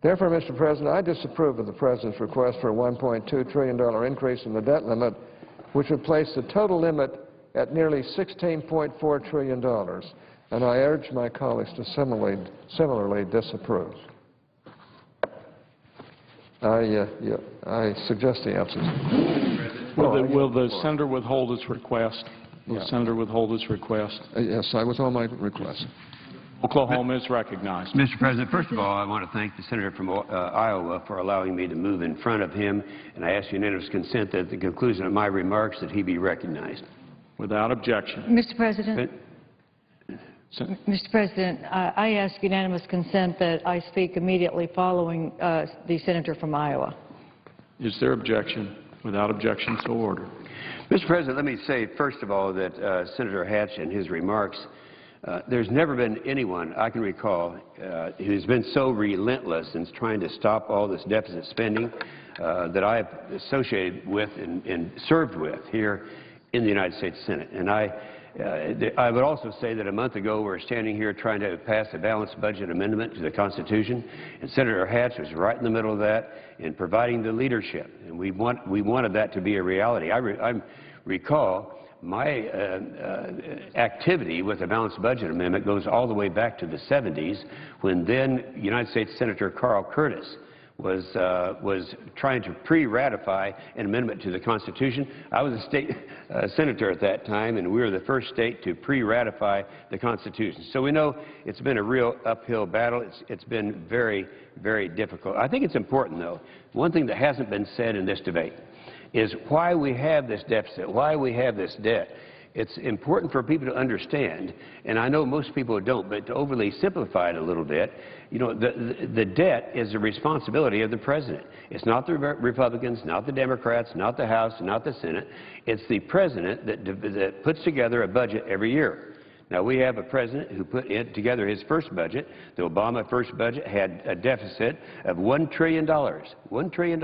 Therefore, Mr. President, I disapprove of the President's request for a $1.2 trillion increase in the debt limit, which would place the total limit at nearly $16.4 trillion, and I urge my colleagues to similarly disapprove. I suggest the absence. Will the senator withhold his request? Will the senator withhold his request? Yes, I withhold my request. Oklahoma is recognized. Mr. President, first of all, I want to thank the senator from Iowa for allowing me to move in front of him, and I ask unanimous consent that at the conclusion of my remarks that he be recognized. Without objection. Mr. President. Mr. President, I ask unanimous consent that I speak immediately following the senator from Iowa. Is there objection? Without objection, so ordered. Mr. President, let me say, first of all, that Senator Hatch in his remarks, there's never been anyone I can recall who's been so relentless in trying to stop all this deficit spending that I've associated with and served with here in the United States Senate. And I would also say that a month ago we were standing here trying to pass a balanced budget amendment to the Constitution, and Senator Hatch was right in the middle of that in providing the leadership. And we wanted that to be a reality. I recall my activity with the balanced budget amendment goes all the way back to the 70s when then United States Senator Carl Curtis was trying to pre-ratify an amendment to the Constitution. I was a state senator at that time, and we were the first state to pre-ratify the Constitution. So we know it's been a real uphill battle. It's been very, very difficult. I think it's important, though. One thing that hasn't been said in this debate is why we have this deficit, why we have this debt. It's important for people to understand, and I know most people don't, but to overly simplify it a little bit, you know, the debt is the responsibility of the President. It's not the Republicans, not the Democrats, not the House, not the Senate. It's the President that puts together a budget every year. Now, we have a president who put together his first budget. The Obama first budget had a deficit of $1 trillion. $1 trillion.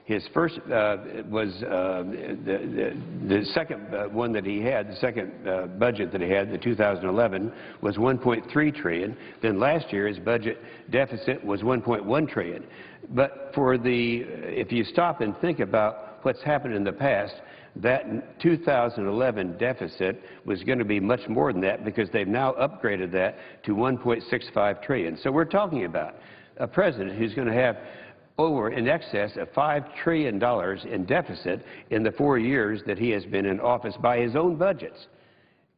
His first was the second one that he had, the second budget that he had, the 2011, was $1.3 trillion. Then last year his budget deficit was $1.1 trillion. But if you stop and think about what's happened in the past, that 2011 deficit was going to be much more than that because they've now upgraded that to $1.65 trillion. So we're talking about a president who's going to have over in excess of $5 trillion in deficit in the 4 years that he has been in office by his own budgets.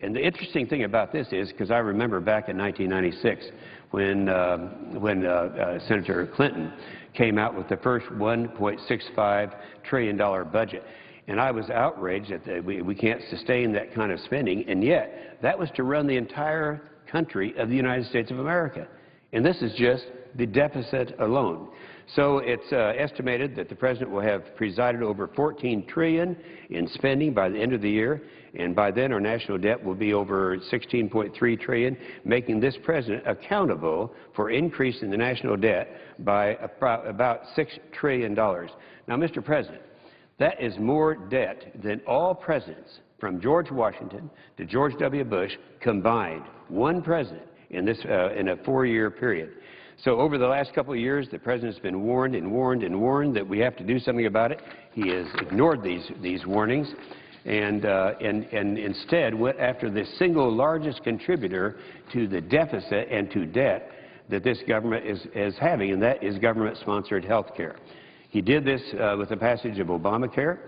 And the interesting thing about this is, because I remember back in 1996 when Senator Clinton came out with the first $1.65 trillion budget, and I was outraged that we can't sustain that kind of spending, and yet that was to run the entire country of the United States of America. And this is just the deficit alone. So it's estimated that the President will have presided over $14 trillion in spending by the end of the year, and by then our national debt will be over $16.3 trillion, making this President accountable for increasing the national debt by about $6 trillion. Now, Mr. President, that is more debt than all presidents from George Washington to George W. Bush combined, one president in a 4-year period. So over the last couple of years, the President's been warned and warned and warned that we have to do something about it. He has ignored these warnings and instead went after the single largest contributor to the deficit and to debt that this government is having, and that is government-sponsored health care. He did this with the passage of Obamacare,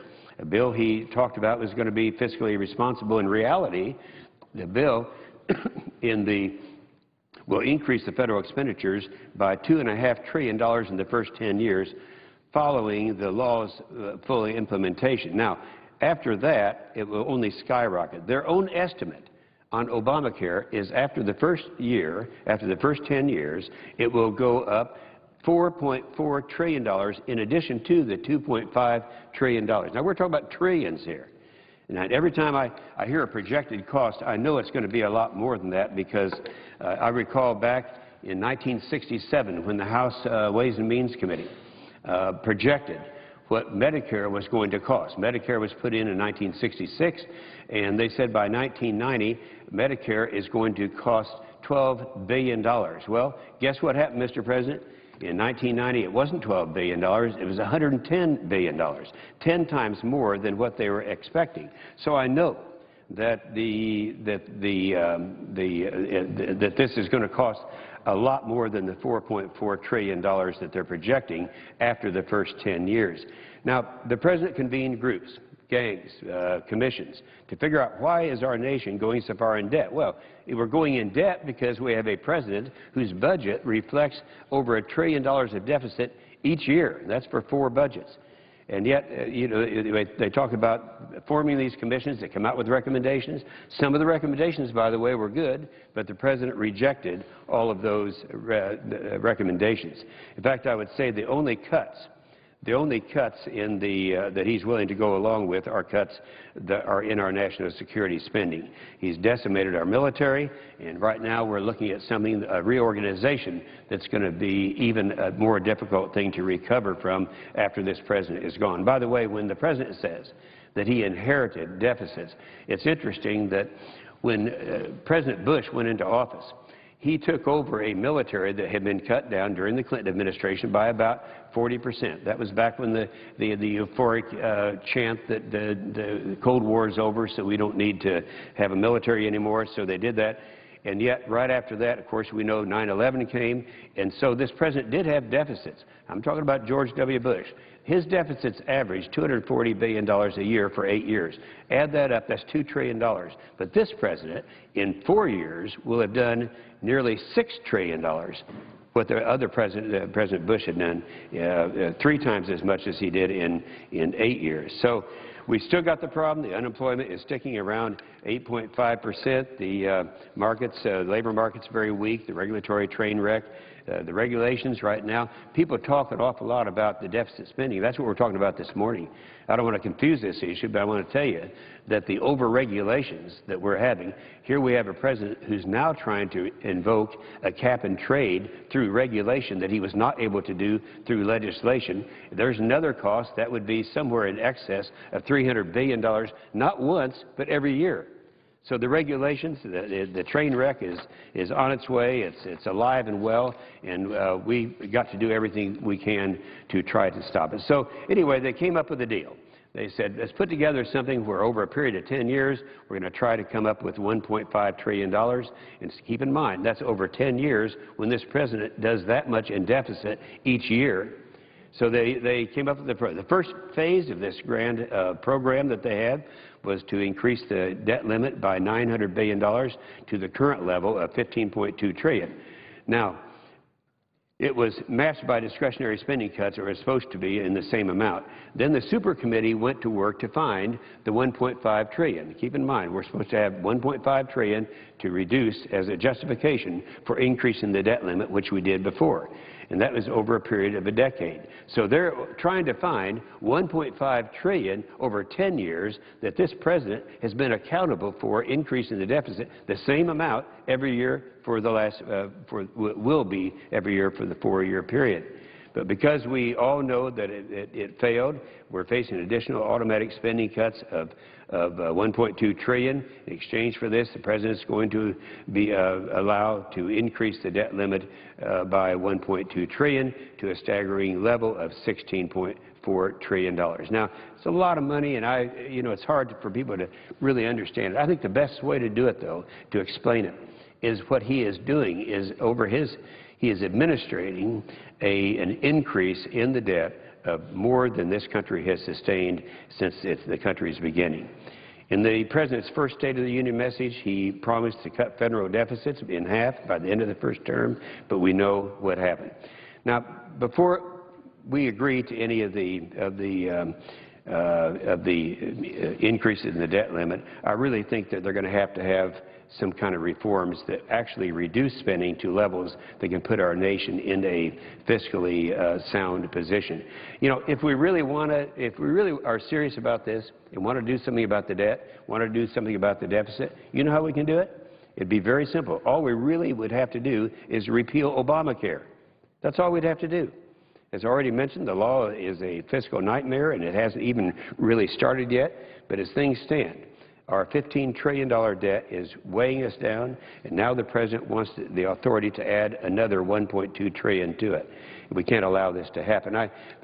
a bill he talked about was going to be fiscally responsible. In reality, the bill will increase the federal expenditures by $2.5 trillion in the first 10 years following the law's full implementation. Now, after that, it will only skyrocket. Their own estimate on Obamacare is after the first 10 years, it will go up $4.4 trillion in addition to the $2.5 trillion. Now, we're talking about trillions here. And every time I hear a projected cost, I know it's going to be a lot more than that because I recall back in 1967 when the House Ways and Means Committee projected what Medicare was going to cost. Medicare was put in 1966, and they said by 1990, Medicare is going to cost $12 billion. Well, guess what happened, Mr. President? In 1990, it wasn't $12 billion. It was $110 billion, 10 times more than what they were expecting. So I know that this is going to cost a lot more than the $4.4 trillion that they're projecting after the first 10 years. Now, the President convened groups, gangs, commissions, to figure out why is our nation going so far in debt. Well, we're going in debt because we have a president whose budget reflects over $1 trillion of deficit each year. That's for 4 budgets. And yet, they talk about forming these commissions that come out with recommendations. Some of the recommendations, by the way, were good, but the President rejected all of those recommendations. In fact, I would say the only cuts in that he's willing to go along with are cuts that are in our national security spending. He's decimated our military, and right now we're looking at something, a reorganization that's going to be even a more difficult thing to recover from after this president is gone. By the way, when the president says that he inherited deficits, it's interesting that when President Bush went into office, he took over a military that had been cut down during the Clinton administration by about 40%. That was back when the euphoric chant that the Cold War is over, so we don't need to have a military anymore, so they did that. And yet, right after that, of course, we know 9/11 came, and so this president did have deficits. I'm talking about George W. Bush. His deficits averaged $240 billion a year for 8 years. Add that up, that's $2 trillion. But this president, in 4 years, will have done nearly $6 trillion, what the other president, President Bush, had done 3 times as much as he did in 8 years. So we still got the problem. The unemployment is sticking around 8.5%. The labor market's very weak. The regulatory train wreck. The regulations right now, people talk an awful lot about the deficit spending. That's what we're talking about this morning. I don't want to confuse this issue, but I want to tell you that the over-regulations that we're having, here we have a president who's now trying to invoke a cap and trade through regulation that he was not able to do through legislation. There's another cost that would be somewhere in excess of $300 billion, not once, but every year. So the regulations, the train wreck is on its way. It's alive and well, and we got to do everything we can to try to stop it. So anyway, they came up with a deal. They said, let's put together something where over a period of 10 years, we're going to try to come up with $1.5 trillion. And keep in mind, that's over 10 years when this president does that much in deficit each year. So they came up with the first phase of this grand program that they had was to increase the debt limit by $900 billion to the current level of $15.2 trillion. Now, it was matched by discretionary spending cuts, or was supposed to be in the same amount. Then the super committee went to work to find the $1.5 trillion. Keep in mind, we're supposed to have $1.5 trillion to reduce as a justification for increasing the debt limit, which we did before. And that was over a period of a decade. So they're trying to find $1.5 trillion over 10 years that this president has been accountable for increasing the deficit the same amount every year for the last, will be every year for the 4-year period. But because we all know that it failed, we're facing additional automatic spending cuts of $1.2 trillion. In exchange for this, the president's going to be allowed to increase the debt limit by $1.2 trillion to a staggering level of $16.4 trillion. Now, it's a lot of money, and it's hard for people to really understand it. I think the best way to do it, though, to explain it, is what he is doing is he is administrating an increase in the debt of more than this country has sustained since the country's beginning. In the President's first State of the Union message, he promised to cut federal deficits in half by the end of the first term, but we know what happened. Now, before we agree to any of the increases in the debt limit, I really think that they're going to have some kind of reforms that actually reduce spending to levels that can put our nation in a fiscally sound position. If we really are serious about this and want to do something about the debt, want to do something about the deficit, you know how we can do it? It'd be very simple. All we really would have to do is repeal Obamacare. That's all we'd have to do. As already mentioned, the law is a fiscal nightmare, and it hasn't even really started yet. But as things stand, Our $15 trillion debt is weighing us down, and now the President wants the authority to add another $1.2 trillion to it. We can't allow this to happen.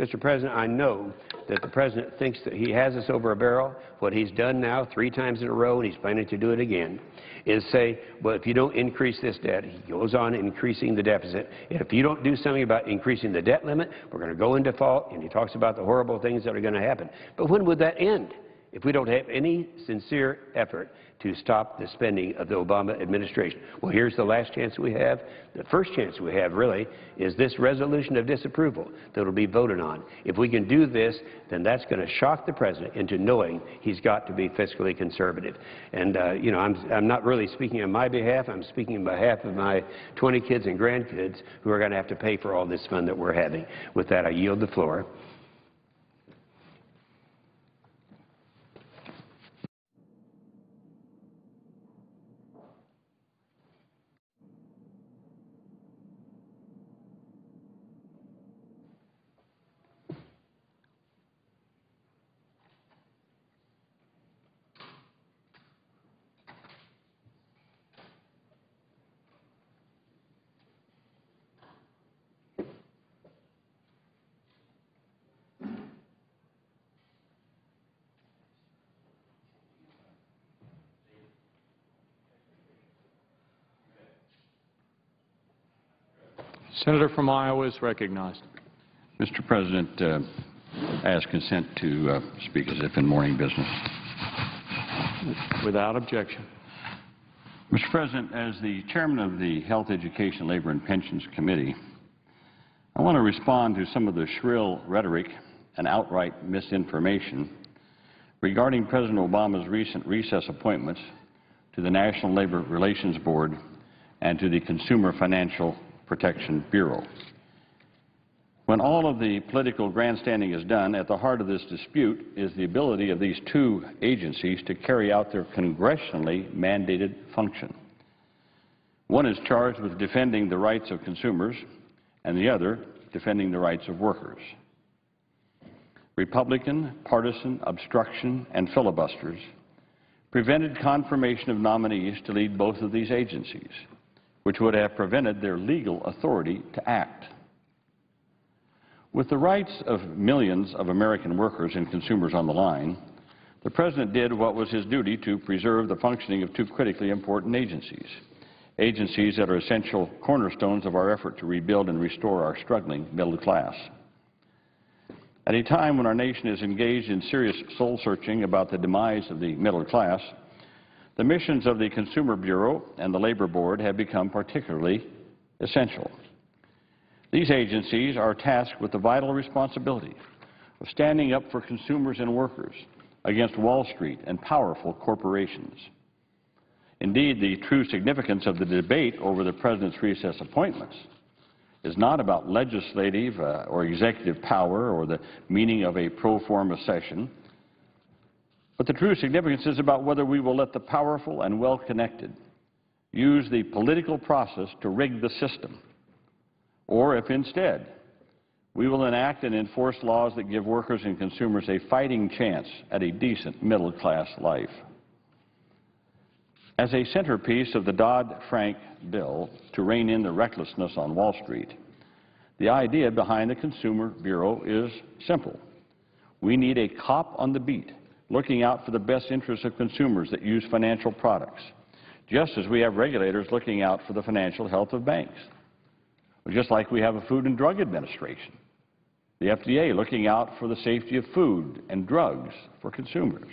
Mr. President, I know that the President thinks that he has us over a barrel. What he's done now 3 times in a row, and he's planning to do it again, is say, well, if you don't increase this debt, he goes on increasing the deficit. If you don't do something about increasing the debt limit, we're going to go in default, and he talks about the horrible things that are going to happen. But when would that end? If we don't have any sincere effort to stop the spending of the Obama administration. Well, here's the last chance we have. The first chance we have, really, is this resolution of disapproval that will be voted on. If we can do this, then that's going to shock the President into knowing he's got to be fiscally conservative. And, you know, I'm not really speaking on my behalf. I'm speaking on behalf of my 20 kids and grandkids who are going to have to pay for all this fun that we're having. With that, I yield the floor. Senator from Iowa is recognized. Mr. President, I ask consent to speak as if in morning business. Without objection. Mr. President, as the chairman of the Health, Education, Labor, and Pensions Committee, I want to respond to some of the shrill rhetoric and outright misinformation regarding President Obama's recent recess appointments to the National Labor Relations Board and to the Consumer Financial Protection Bureau. When all of the political grandstanding is done, at the heart of this dispute is the ability of these 2 agencies to carry out their congressionally mandated function. One is charged with defending the rights of consumers, and the other defending the rights of workers. Republican, partisan obstruction and filibusters prevented confirmation of nominees to lead both of these agencies, which would have prevented their legal authority to act. With the rights of millions of American workers and consumers on the line, the President did what was his duty to preserve the functioning of 2 critically important agencies, agencies that are essential cornerstones of our effort to rebuild and restore our struggling middle class. At a time when our nation is engaged in serious soul-searching about the demise of the middle class, the missions of the Consumer Bureau and the Labor Board have become particularly essential. These agencies are tasked with the vital responsibility of standing up for consumers and workers against Wall Street and powerful corporations. Indeed, the true significance of the debate over the President's recess appointments is not about legislative or executive power or the meaning of a pro forma session, but the true significance is about whether we will let the powerful and well-connected use the political process to rig the system, or if instead we will enact and enforce laws that give workers and consumers a fighting chance at a decent middle-class life. As a centerpiece of the Dodd-Frank bill to rein in the recklessness on Wall Street, the idea behind the Consumer Bureau is simple. We need a cop on the beat looking out for the best interests of consumers that use financial products, just as we have regulators looking out for the financial health of banks. Just like we have a Food and Drug Administration, the FDA looking out for the safety of food and drugs for consumers,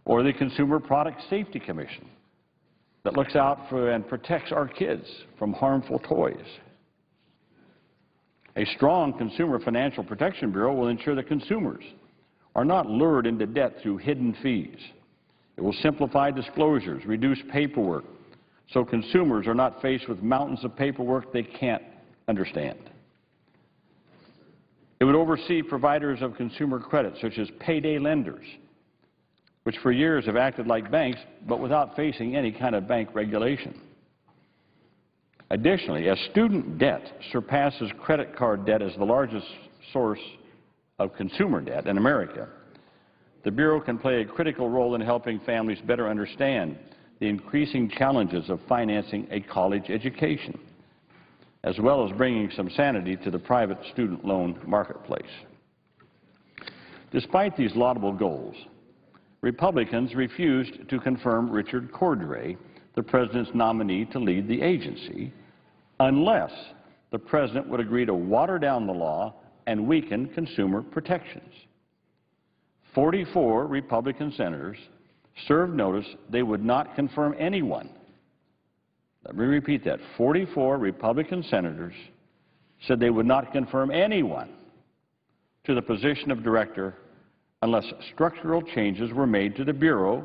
or the Consumer Product Safety Commission that looks out for and protects our kids from harmful toys. A strong Consumer Financial Protection Bureau will ensure that consumers are not lured into debt through hidden fees. It will simplify disclosures, reduce paperwork, so consumers are not faced with mountains of paperwork they can't understand. It would oversee providers of consumer credit, such as payday lenders, which for years have acted like banks, but without facing any kind of bank regulation. Additionally, as student debt surpasses credit card debt as the largest source of consumer debt in America, the Bureau can play a critical role in helping families better understand the increasing challenges of financing a college education, as well as bringing some sanity to the private student loan marketplace. Despite these laudable goals, Republicans refused to confirm Richard Cordray, the President's nominee to lead the agency, unless the President would agree to water down the law and weaken consumer protections. 44 Republican senators served notice they would not confirm anyone. Let me repeat that. 44 Republican senators said they would not confirm anyone to the position of director unless structural changes were made to the Bureau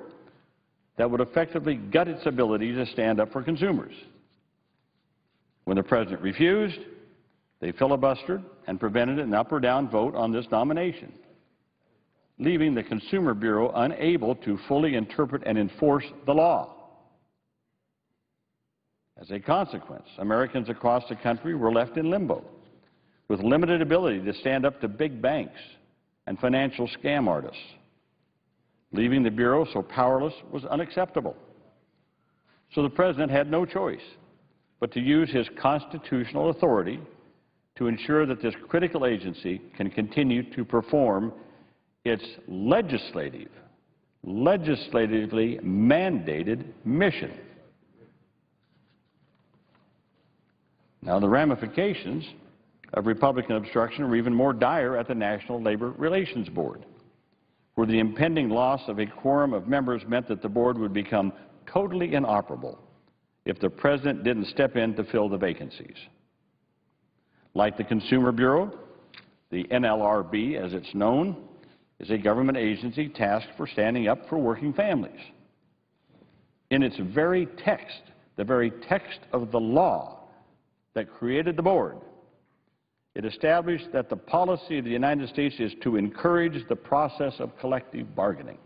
that would effectively gut its ability to stand up for consumers. When the President refused, they filibustered and prevented an up or down vote on this nomination, leaving the Consumer Bureau unable to fully interpret and enforce the law. As a consequence, Americans across the country were left in limbo, with limited ability to stand up to big banks and financial scam artists. Leaving the Bureau so powerless was unacceptable. So the President had no choice but to use his constitutional authority to ensure that this critical agency can continue to perform its legislatively mandated mission. Now, the ramifications of Republican obstruction are even more dire at the National Labor Relations Board, where the impending loss of a quorum of members meant that the board would become totally inoperable if the President didn't step in to fill the vacancies. Like the Consumer Bureau, the NLRB, as it's known, is a government agency tasked for standing up for working families. In its very text, the very text of the law that created the board, it established that the policy of the United States is to encourage the process of collective bargaining.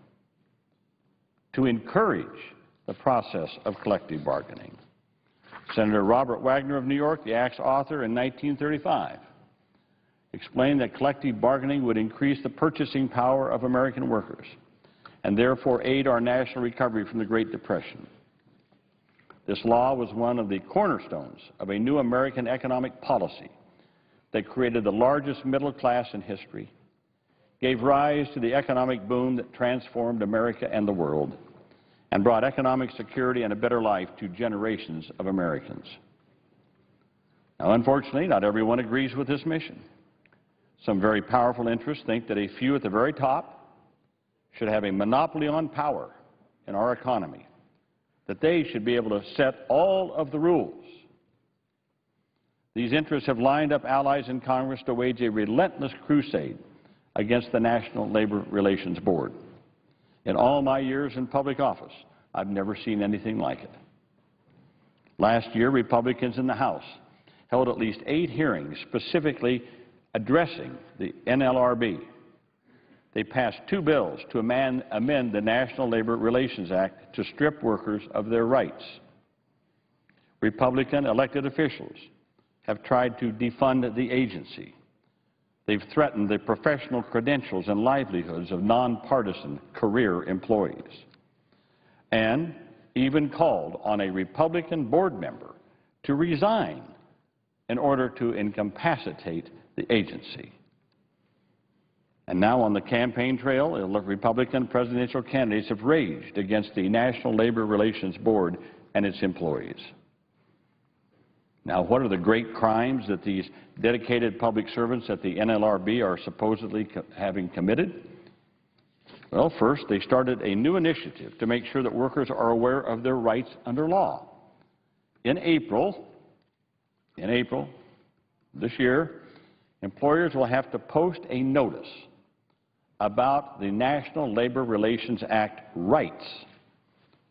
To encourage the process of collective bargaining. Senator Robert Wagner of New York, the Act's author in 1935, explained that collective bargaining would increase the purchasing power of American workers and therefore aid our national recovery from the Great Depression. This law was one of the cornerstones of a new American economic policy that created the largest middle class in history, gave rise to the economic boom that transformed America and the world, and brought economic security and a better life to generations of Americans. Now, unfortunately, not everyone agrees with this mission. Some very powerful interests think that a few at the very top should have a monopoly on power in our economy, that they should be able to set all of the rules. These interests have lined up allies in Congress to wage a relentless crusade against the National Labor Relations Board. In all my years in public office, I've never seen anything like it. Last year, Republicans in the House held at least 8 hearings specifically addressing the NLRB. They passed 2 bills to amend the National Labor Relations Act to strip workers of their rights. Republican elected officials have tried to defund the agency. They've threatened the professional credentials and livelihoods of nonpartisan career employees, and even called on a Republican board member to resign in order to incapacitate the agency. And now on the campaign trail, Republican presidential candidates have raged against the National Labor Relations Board and its employees. Now, what are the great crimes that these dedicated public servants at the NLRB are supposedly having committed? Well, first, they started a new initiative to make sure that workers are aware of their rights under law. In April this year, employers will have to post a notice about the National Labor Relations Act rights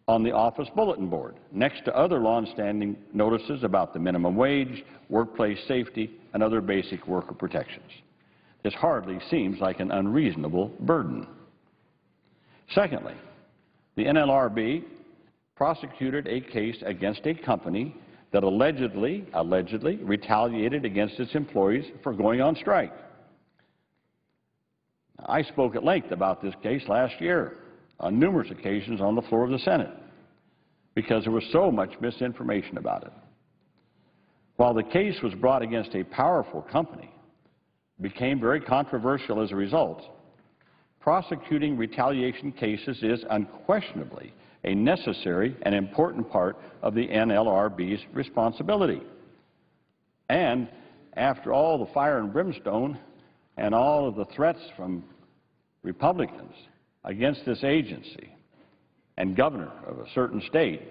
on the office bulletin board, next to other longstanding notices about the minimum wage, workplace safety, and other basic worker protections. This hardly seems like an unreasonable burden. Secondly, the NLRB prosecuted a case against a company that allegedly retaliated against its employees for going on strike. I spoke at length about this case last year on numerous occasions on the floor of the Senate because there was so much misinformation about it. While the case was brought against a powerful company, it became very controversial as a result. Prosecuting retaliation cases is unquestionably a necessary and important part of the NLRB's responsibility. And after all the fire and brimstone and all of the threats from Republicans against this agency and governor of a certain state,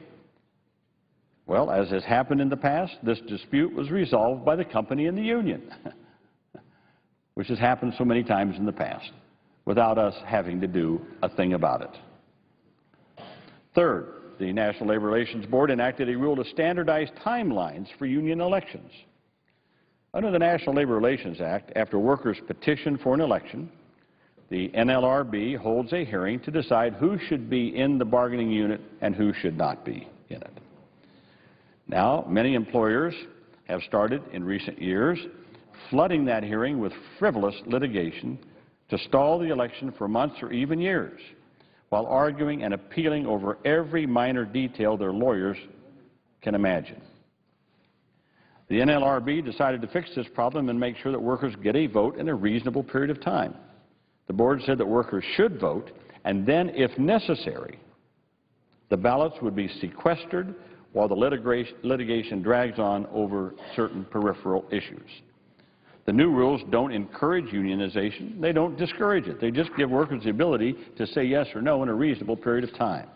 well, as has happened in the past, this dispute was resolved by the company and the union, which has happened so many times in the past, without us having to do a thing about it. Third, the National Labor Relations Board enacted a rule to standardize timelines for union elections. Under the National Labor Relations Act, after workers petition for an election, the NLRB holds a hearing to decide who should be in the bargaining unit and who should not be in it. Now, many employers have started in recent years flooding that hearing with frivolous litigation to stall the election for months or even years, while arguing and appealing over every minor detail their lawyers can imagine. The NLRB decided to fix this problem and make sure that workers get a vote in a reasonable period of time. The board said that workers should vote, and then, if necessary, the ballots would be sequestered while the litigation drags on over certain peripheral issues. The new rules don't encourage unionization. They don't discourage it. They just give workers the ability to say yes or no in a reasonable period of time.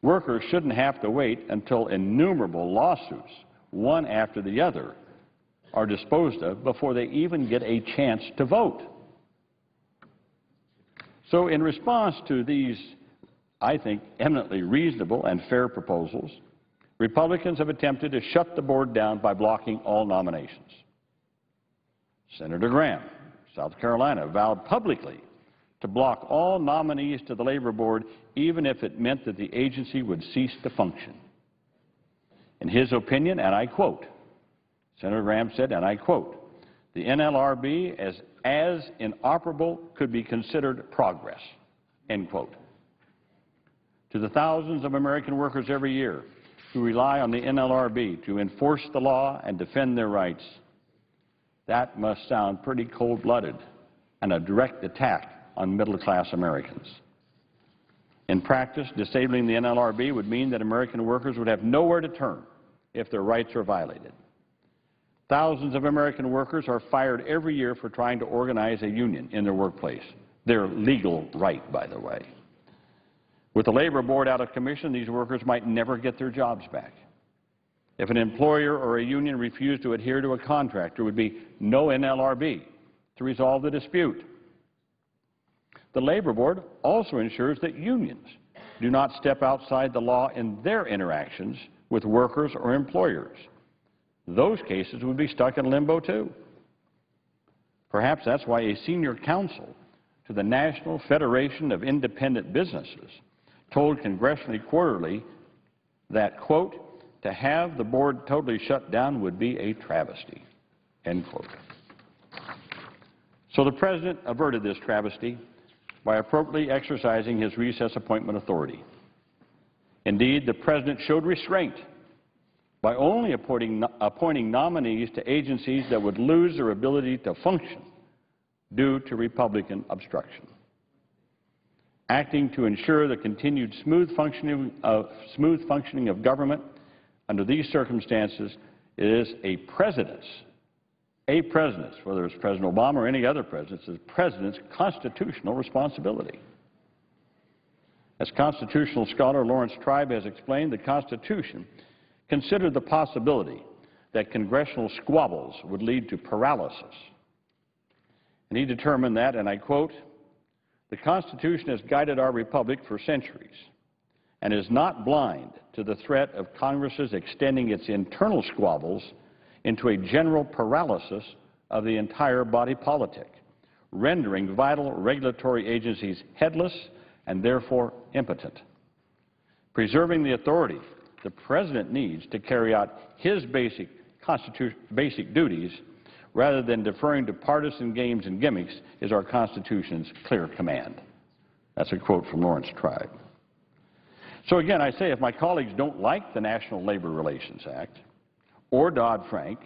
Workers shouldn't have to wait until innumerable lawsuits, one after the other, are disposed of before they even get a chance to vote. So in response to these, I think, eminently reasonable and fair proposals, Republicans have attempted to shut the board down by blocking all nominations. Senator Graham, South Carolina, vowed publicly to block all nominees to the Labor Board, even if it meant that the agency would cease to function. In his opinion, and I quote, Senator Graham said, and I quote, "The NLRB as inoperable could be considered progress," end quote. To the thousands of American workers every year who rely on the NLRB to enforce the law and defend their rights, that must sound pretty cold-blooded and a direct attack on middle-class Americans. In practice, disabling the NLRB would mean that American workers would have nowhere to turn if their rights are violated. Thousands of American workers are fired every year for trying to organize a union in their workplace. Their legal right, by the way. With the Labor Board out of commission, these workers might never get their jobs back. If an employer or a union refused to adhere to a contract, there would be no NLRB to resolve the dispute. The Labor Board also ensures that unions do not step outside the law in their interactions with workers or employers. Those cases would be stuck in limbo, too. Perhaps that's why a senior counsel to the National Federation of Independent Businesses told Congressional Quarterly that, quote, "To have the board totally shut down would be a travesty," end quote. So the President averted this travesty by appropriately exercising his recess appointment authority. Indeed, the President showed restraint by only appointing nominees to agencies that would lose their ability to function due to Republican obstruction. Acting to ensure the continued smooth functioning of government under these circumstances is a president's, whether it's President Obama or any other president, it's the president's constitutional responsibility. As constitutional scholar Lawrence Tribe has explained, the Constitution considered the possibility that congressional squabbles would lead to paralysis. And he determined that, and I quote, "The Constitution has guided our republic for centuries and is not blind to the threat of Congress's extending its internal squabbles into a general paralysis of the entire body politic, rendering vital regulatory agencies headless and therefore impotent. Preserving the authority the President needs to carry out his basic duties rather than deferring to partisan games and gimmicks, is our Constitution's clear command. That's a quote from Lawrence Tribe. So again, I say, if my colleagues don't like the National Labor Relations Act or Dodd-Frank,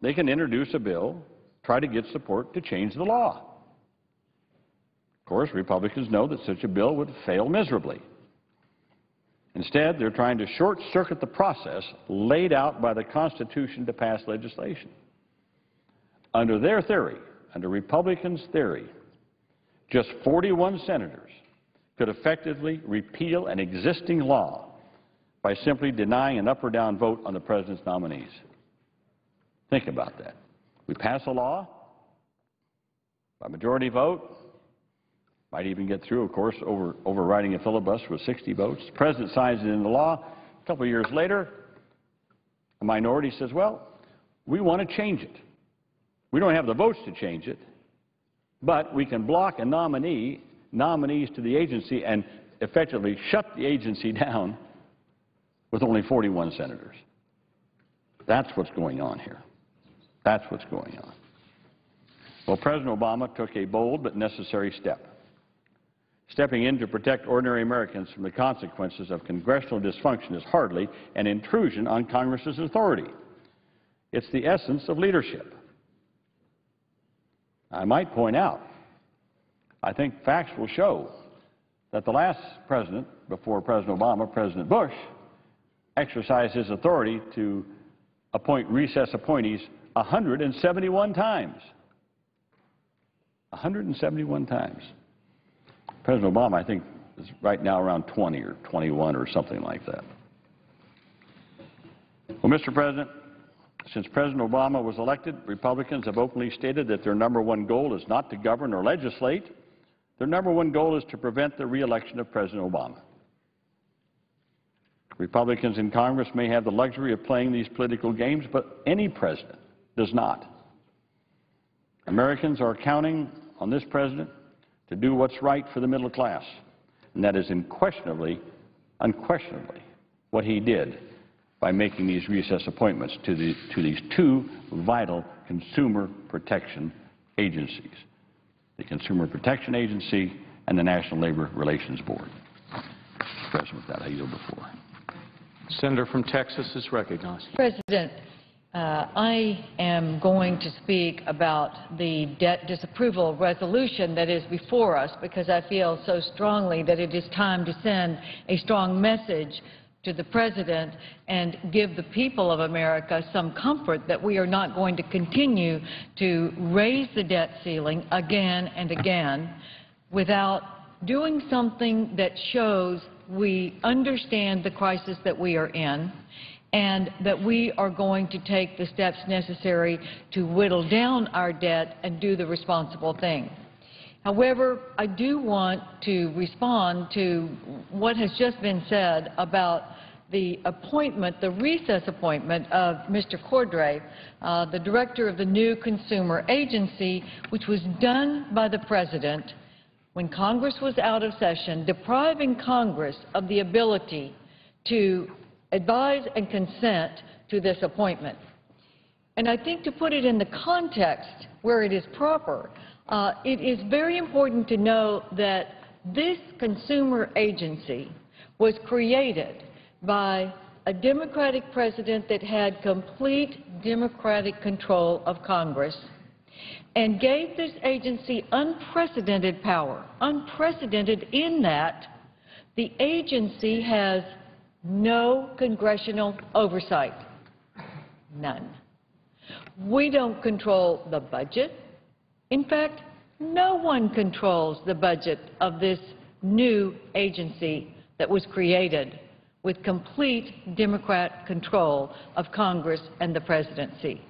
they can introduce a bill, try to get support to change the law. Of course, Republicans know that such a bill would fail miserably. Instead, they're trying to short-circuit the process laid out by the Constitution to pass legislation. Under their theory, under Republicans' theory, just 41 senators could effectively repeal an existing law by simply denying an up or down vote on the president's nominees. Think about that. We pass a law by majority vote, might even get through, of course, overriding a filibuster with 60 votes. The president signs it into law. A couple of years later, a minority says, well, we want to change it. We don't have the votes to change it, but we can block a nominees to the agency and effectively shut the agency down with only 41 senators. That's what's going on here. That's what's going on. Well, President Obama took a bold but necessary step. Stepping in to protect ordinary Americans from the consequences of congressional dysfunction is hardly an intrusion on Congress's authority. It's the essence of leadership. I might point out, I think facts will show that the last president, before President Obama, President Bush, exercised his authority to appoint recess appointees 171 times. 171 times. President Obama, I think, is right now around 20 or 21 or something like that. Well, Mr. President, since President Obama was elected, Republicans have openly stated that their number one goal is not to govern or legislate. Their number one goal is to prevent the re-election of President Obama. Republicans in Congress may have the luxury of playing these political games, but any president does not. Americans are counting on this president to do what's right for the middle class, and that is unquestionably what he did by making these recess appointments to these two vital consumer protection agencies, the Consumer Protection Agency and the National Labor Relations Board. Mr. President, with that, I yield the floor. Senator from Texas is recognized. President, I am going to speak about the debt disapproval resolution that is before us because I feel so strongly that it is time to send a strong message to the President and give the people of America some comfort that we are not going to continue to raise the debt ceiling again and again without doing something that shows we understand the crisis that we are in and that we are going to take the steps necessary to whittle down our debt and do the responsible thing. However, I do want to respond to what has just been said about the appointment, the recess appointment of Mr. Cordray, the director of the new consumer agency, which was done by the President when Congress was out of session, depriving Congress of the ability to advise and consent to this appointment. And I think to put it in the context where it is proper, it is very important to know that this consumer agency was created by a Democratic president that had complete Democratic control of Congress and gave this agency unprecedented power, unprecedented in that the agency has no congressional oversight, none. We don't control the budget. In fact, no one controls the budget of this new agency that was created with complete Democrat control of Congress and the presidency.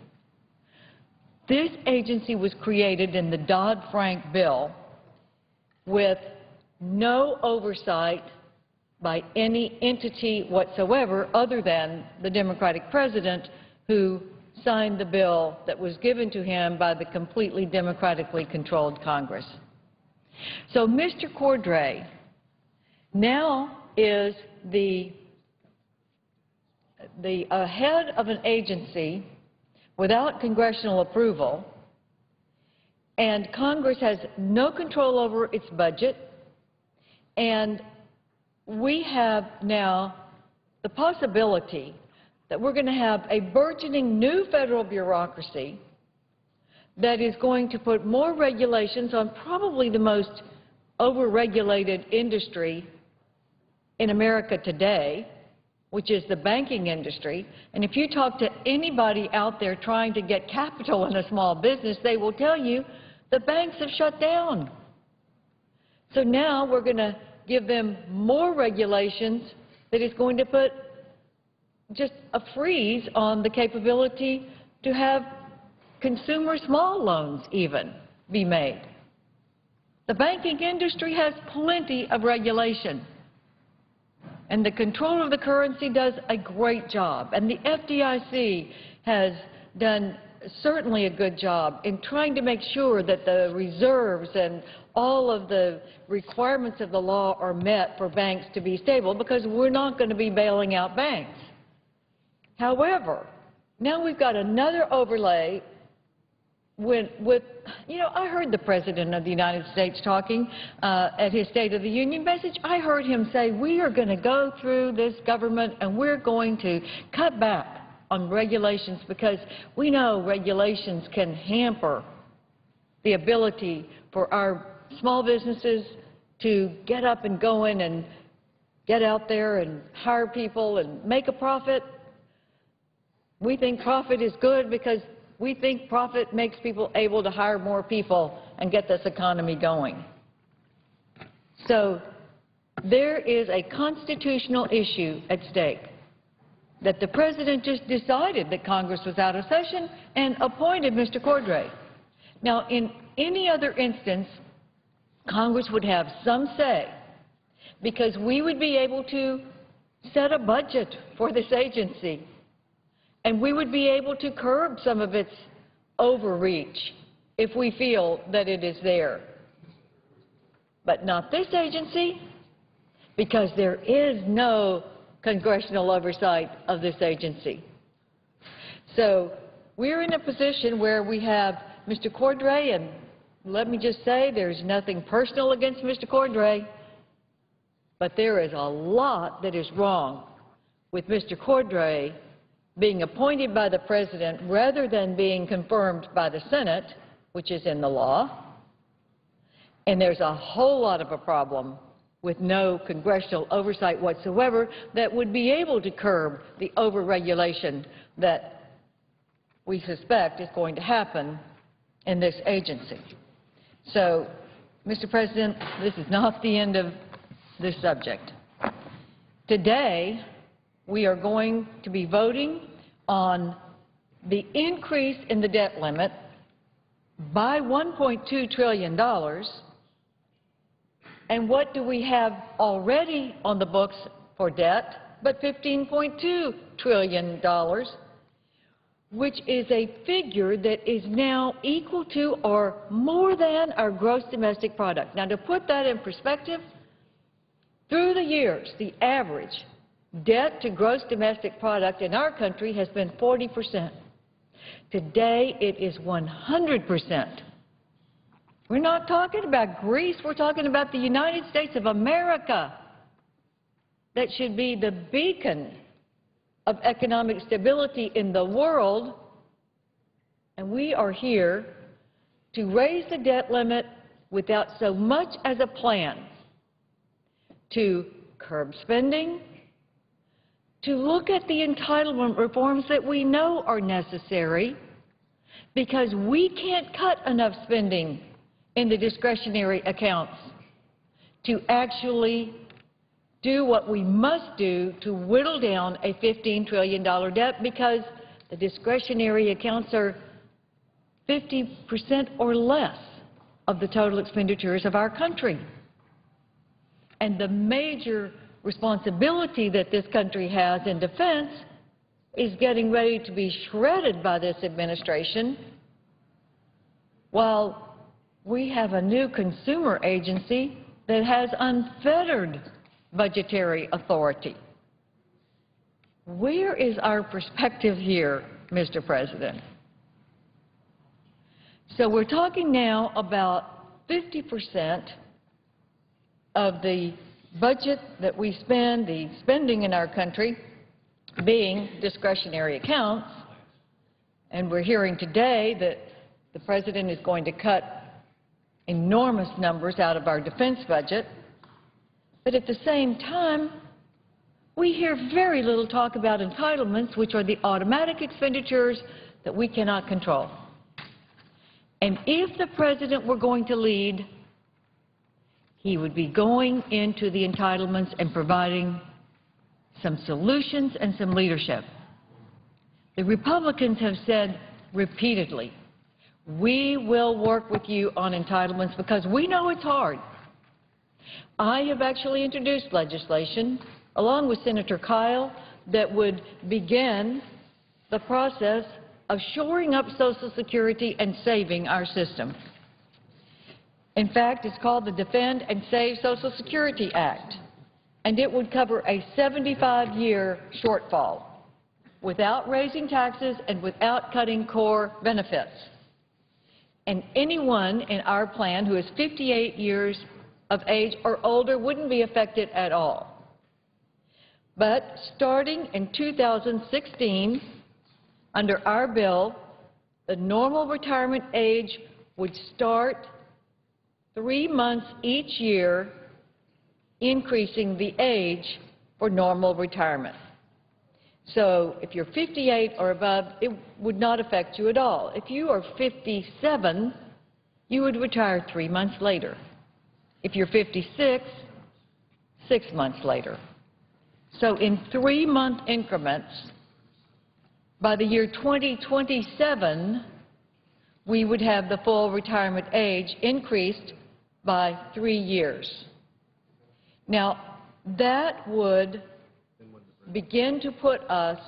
This agency was created in the Dodd-Frank bill with no oversight by any entity whatsoever other than the Democratic president who signed the bill that was given to him by the completely democratically controlled Congress. So Mr. Cordray now is the head of an agency without congressional approval and Congress has no control over its budget, and we have now the possibility that we're going to have a burgeoning new federal bureaucracy that is going to put more regulations on probably the most overregulated industry in America today, which is the banking industry. And if you talk to anybody out there trying to get capital in a small business, they will tell you the banks have shut down. So now we're going to give them more regulations that is going to put just a freeze on the capability to have consumer small loans even be made. The banking industry has plenty of regulation, and the control of the currency does a great job, and the FDIC has done certainly a good job in trying to make sure that the reserves and all of the requirements of the law are met for banks to be stable, because we're not going to be bailing out banks. However, now we've got another overlay I heard the President of the United States talking at his State of the Union message. I heard him say, we are going to go through this government and we're going to cut back on regulations because we know regulations can hamper the ability for our small businesses to get up and going and get out there and hire people and make a profit. We think profit is good because we think profit makes people able to hire more people and get this economy going. So there is a constitutional issue at stake that the President just decided that Congress was out of session and appointed Mr. Cordray. Now, in any other instance, Congress would have some say because we would be able to set a budget for this agency, and we would be able to curb some of its overreach if we feel that it is there. But not this agency, because there is no congressional oversight of this agency. So we're in a position where we have Mr. Cordray, and let me just say there's nothing personal against Mr. Cordray, but there is a lot that is wrong with Mr. Cordray being appointed by the President rather than being confirmed by the Senate, which is in the law. And there's a whole lot of a problem with no congressional oversight whatsoever that would be able to curb the overregulation that we suspect is going to happen in this agency. So, Mr. President, this is not the end of this subject. Today, we are going to be voting on the increase in the debt limit by $1.2 trillion. And what do we have already on the books for debt but $15.2 trillion, which is a figure that is now equal to or more than our gross domestic product. Now, to put that in perspective, through the years, the average debt to gross domestic product in our country has been 40%. Today, it is 100%. We're not talking about Greece. We're talking about the United States of America that should be the beacon of economic stability in the world. And we are here to raise the debt limit without so much as a plan to curb spending, to look at the entitlement reforms that we know are necessary, because we can't cut enough spending in the discretionary accounts to actually do what we must do to whittle down a $15 trillion debt, because the discretionary accounts are 50% or less of the total expenditures of our country. And the major responsibility that this country has in defense is getting ready to be shredded by this administration, while we have a new consumer agency that has unfettered budgetary authority. Where is our perspective here, Mr. President? So we're talking now about 50% of the budget that we spend, the spending in our country, being discretionary accounts. And we're hearing today that the President is going to cut enormous numbers out of our defense budget. But at the same time, we hear very little talk about entitlements, which are the automatic expenditures that we cannot control. And if the President were going to lead, he would be going into the entitlements and providing some solutions and some leadership. The Republicans have said repeatedly, we will work with you on entitlements because we know it's hard. I have actually introduced legislation, along with Senator Kyle, that would begin the process of shoring up Social Security and saving our system. In fact, it's called the Defend and Save Social Security Act, and it would cover a 75-year shortfall without raising taxes and without cutting core benefits. And anyone in our plan who is 58 years of age or older wouldn't be affected at all. But starting in 2016, under our bill, the normal retirement age would start 3 months each year, increasing the age for normal retirement. So if you're 58 or above, it would not affect you at all. If you are 57, you would retire 3 months later. If you're 56, 6 months later. So in 3-month increments, by the year 2027, we would have the full retirement age increased by 3 years. Now, that would begin to put us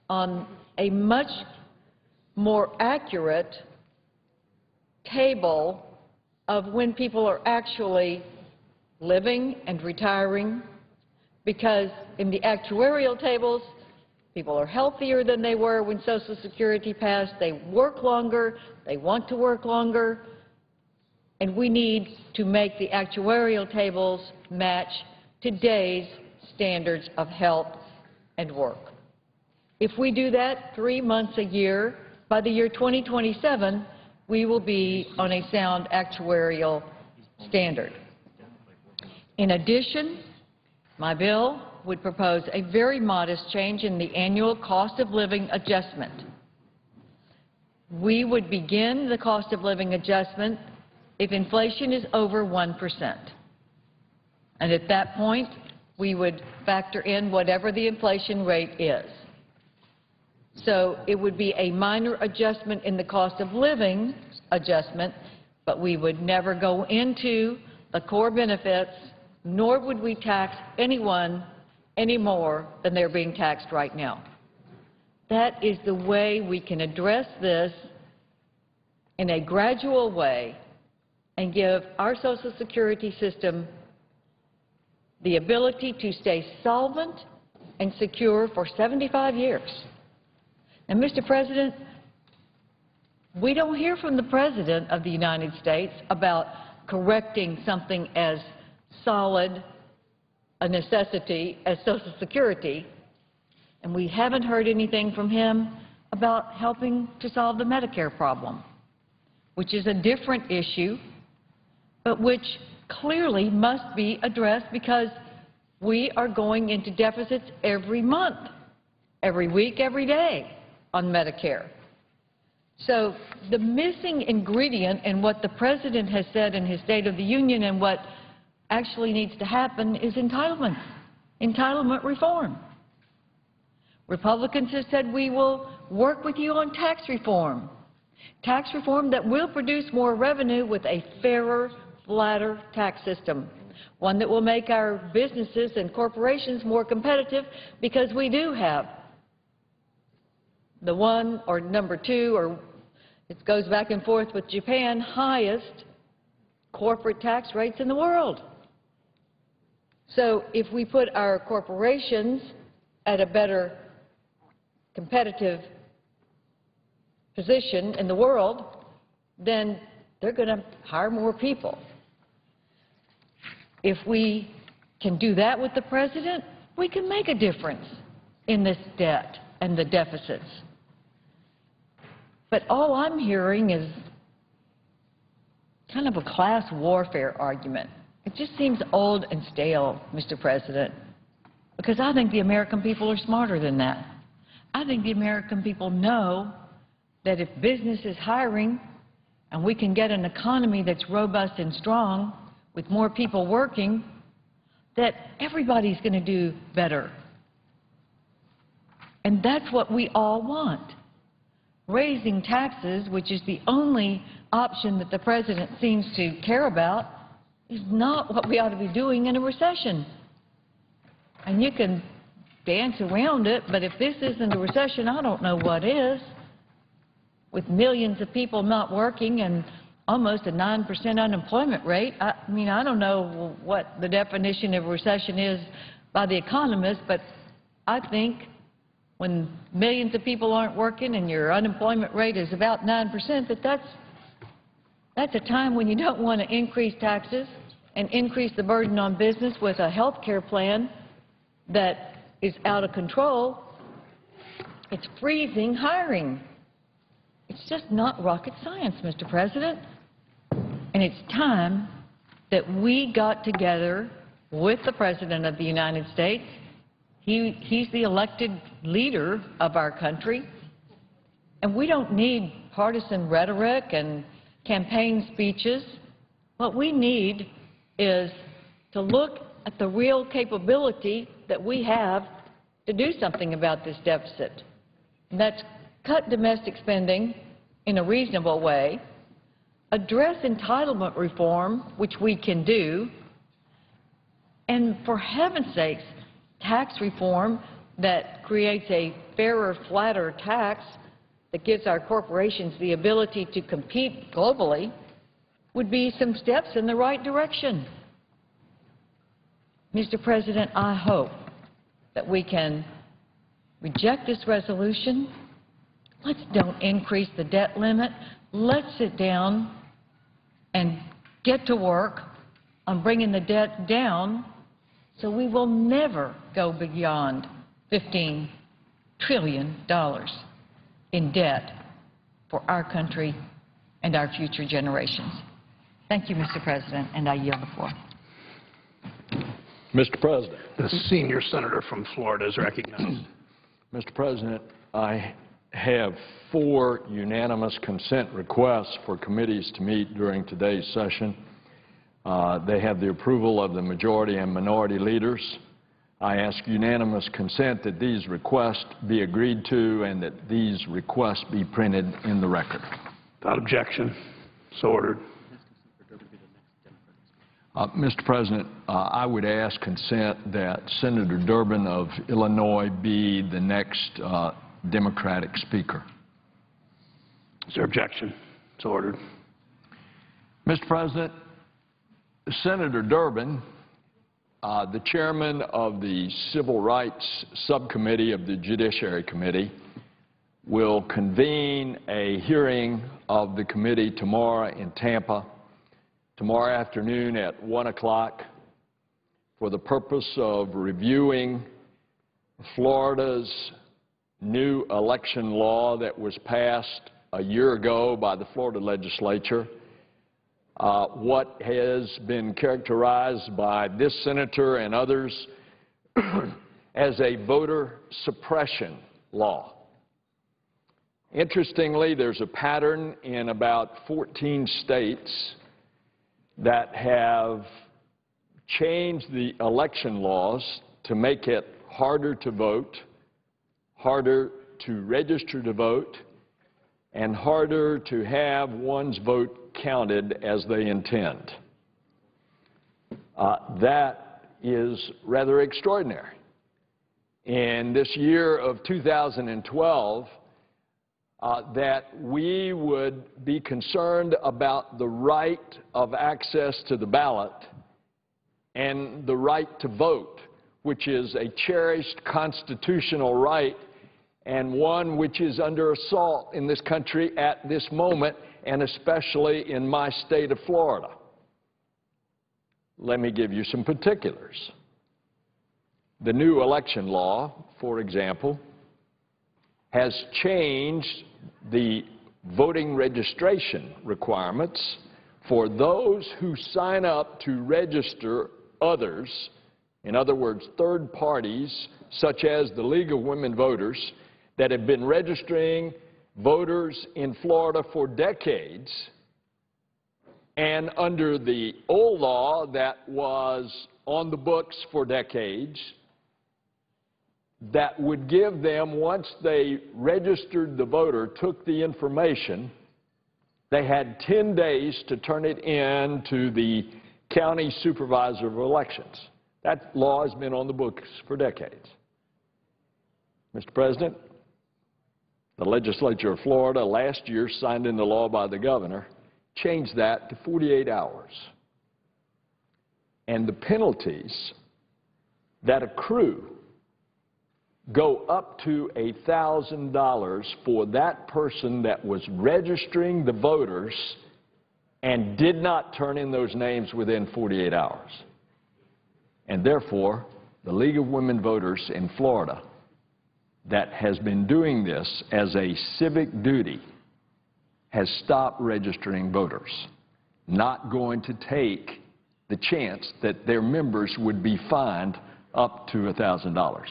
on a much more accurate table of when people are actually living and retiring, because in the actuarial tables, people are healthier than they were when Social Security passed. They work longer. They want to work longer. And we need to make the actuarial tables match today's standards of health and work. If we do that 3 months a year, by the year 2027, we will be on a sound actuarial standard. In addition, my bill would propose a very modest change in the annual cost of living adjustment. We would begin the cost of living adjustment if inflation is over 1%. And at that point, we would factor in whatever the inflation rate is. So it would be a minor adjustment in the cost of living adjustment, but we would never go into the core benefits, nor would we tax anyone any more than they're being taxed right now. That is the way we can address this in a gradual way and give our Social Security system the ability to stay solvent and secure for 75 years. And, Mr. President, we don't hear from the President of the United States about correcting something as solid a necessity as Social Security, and we haven't heard anything from him about helping to solve the Medicare problem, which is a different issue, but which clearly must be addressed because we are going into deficits every month, every week, every day on Medicare. So the missing ingredient in what the President has said in his State of the Union and what actually needs to happen is entitlement reform. Republicans have said we will work with you on tax reform that will produce more revenue with a fairer, flatter tax system, one that will make our businesses and corporations more competitive because we do have the one or number two, or it goes back and forth with Japan, highest corporate tax rates in the world. So if we put our corporations at a better competitive position in the world, then they're going to hire more people. If we can do that with the president, we can make a difference in this debt and the deficits. But all I'm hearing is kind of a class warfare argument. It just seems old and stale, Mr. President, because I think the American people are smarter than that. I think the American people know that if business is hiring and we can get an economy that's robust and strong with more people working, that everybody's going to do better. And that's what we all want. Raising taxes, which is the only option that the president seems to care about, is not what we ought to be doing in a recession. And you can dance around it, but if this isn't a recession, I don't know what is. With millions of people not working and almost a 9% unemployment rate, I mean, I don't know what the definition of recession is by the economists, but I think when millions of people aren't working and your unemployment rate is about 9%, that's a time when you don't want to increase taxes and increase the burden on business with a health care plan that is out of control. It's freezing hiring. It's just not rocket science, Mr. President. And it's time that we got together with the President of the United States. He's the elected leader of our country. And we don't need partisan rhetoric and campaign speeches. What we need is to look at the real capability that we have to do something about this deficit. And that's cut domestic spending in a reasonable way, address entitlement reform, which we can do, and for heaven's sakes, tax reform that creates a fairer, flatter tax that gives our corporations the ability to compete globally would be some steps in the right direction. Mr. President, I hope that we can reject this resolution. Let's don't increase the debt limit. Let's sit down and get to work on bringing the debt down so we will never go beyond $15 trillion in debt for our country and our future generations. Thank you, Mr. President, and I yield the floor. Mr. President. The senior senator from Florida is recognized. Mr. President, I have 4 unanimous consent requests for committees to meet during today's session. They have the approval of the majority and minority leaders. I ask unanimous consent that these requests be agreed to and that these requests be printed in the record. Without objection. So ordered. Mr. President, I would ask consent that Senator Durbin of Illinois be the next Democratic Speaker. Is there objection? So ordered. Mr. President, Senator Durbin, the chairman of the Civil Rights Subcommittee of the Judiciary Committee, will convene a hearing of the committee tomorrow in Tampa, tomorrow afternoon at 1 o'clock, for the purpose of reviewing Florida's new election law that was passed a year ago by the Florida legislature, what has been characterized by this senator and others as a voter suppression law. Interestingly, there's a pattern in about 14 states that have changed the election laws to make it harder to vote, harder to register to vote, and harder to have one's vote counted as they intend. That is rather extraordinary. In this year of 2012, that we would be concerned about the right of access to the ballot and the right to vote, which is a cherished constitutional right and one which is under assault in this country at this moment, and especially in my state of Florida. Let me give you some particulars. The new election law, for example, has changed the voting registration requirements for those who sign up to register others, in other words, third parties, such as the League of Women Voters, that have been registering voters in Florida for decades, and under the old law that was on the books for decades, that would give them, once they registered the voter, took the information, they had 10 days to turn it in to the county supervisor of elections. That law has been on the books for decades. Mr. President, the legislature of Florida last year signed into law by the governor, changed that to 48 hours. And the penalties that accrue go up to $1,000 for that person that was registering the voters and did not turn in those names within 48 hours. And therefore, the League of Women Voters in Florida that has been doing this as a civic duty has stopped registering voters, not going to take the chance that their members would be fined up to $1,000.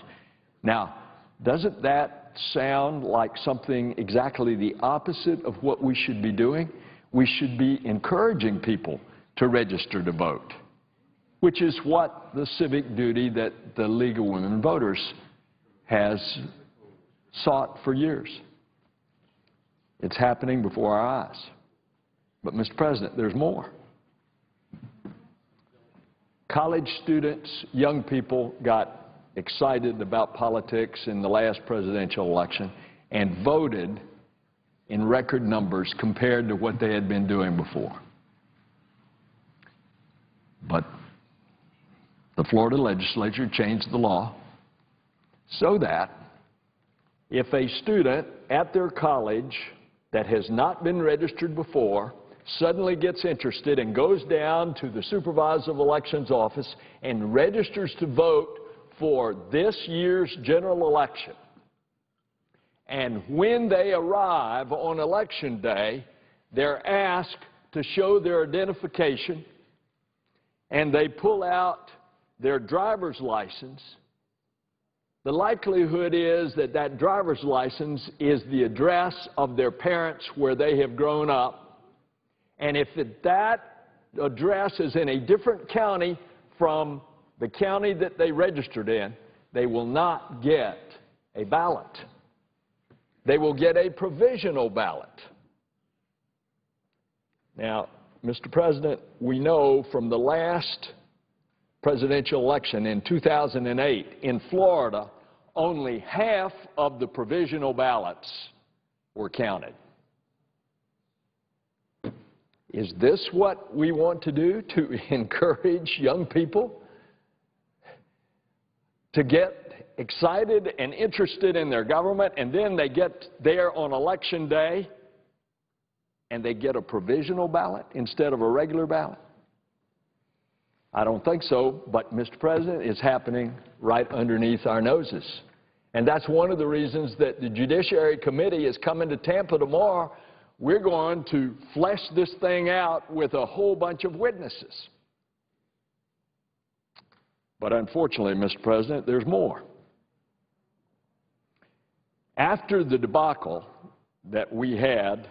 Now, doesn't that sound like something exactly the opposite of what we should be doing? We should be encouraging people to register to vote, which is what the civic duty that the League of Women Voters has sought for years. It's happening before our eyes. But, Mr. President, there's more. College students, young people got excited about politics in the last presidential election and voted in record numbers compared to what they had been doing before. But the Florida legislature changed the law so that if a student at their college that has not been registered before suddenly gets interested and goes down to the supervisor of elections office and registers to vote for this year's general election, and when they arrive on election day, they're asked to show their identification, and they pull out their driver's license, the likelihood is that that driver's license is the address of their parents where they have grown up. And if that address is in a different county from the county that they registered in, they will not get a ballot. They will get a provisional ballot. Now, Mr. President, we know from the last presidential election in 2008 in Florida, only half of the provisional ballots were counted. Is this what we want to do to encourage young people to get excited and interested in their government, and then they get there on election day and they get a provisional ballot instead of a regular ballot? I don't think so, but, Mr. President, it's happening right underneath our noses. And that's one of the reasons that the Judiciary Committee is coming to Tampa tomorrow. We're going to flesh this thing out with a whole bunch of witnesses. But unfortunately, Mr. President, there's more. After the debacle that we had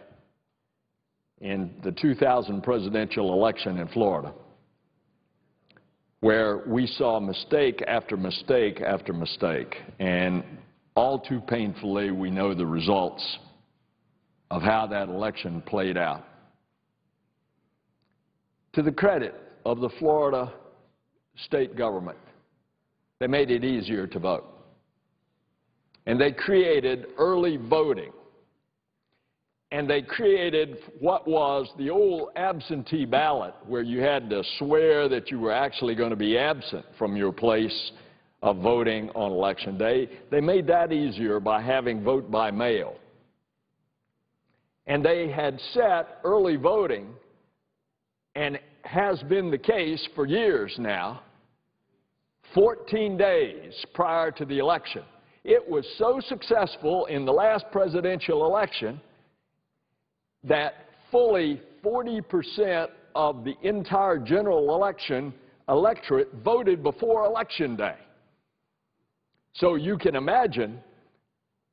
in the 2000 presidential election in Florida, where we saw mistake after mistake after mistake, and all too painfully we know the results of how that election played out. To the credit of the Florida state government, they made it easier to vote. And they created early voting. And they created what was the old absentee ballot, where you had to swear that you were actually going to be absent from your place of voting on Election Day. They made that easier by having vote by mail. And they had set early voting, and has been the case for years now, 14 days prior to the election. It was so successful in the last presidential election that fully 40% of the entire general election electorate voted before Election Day. So you can imagine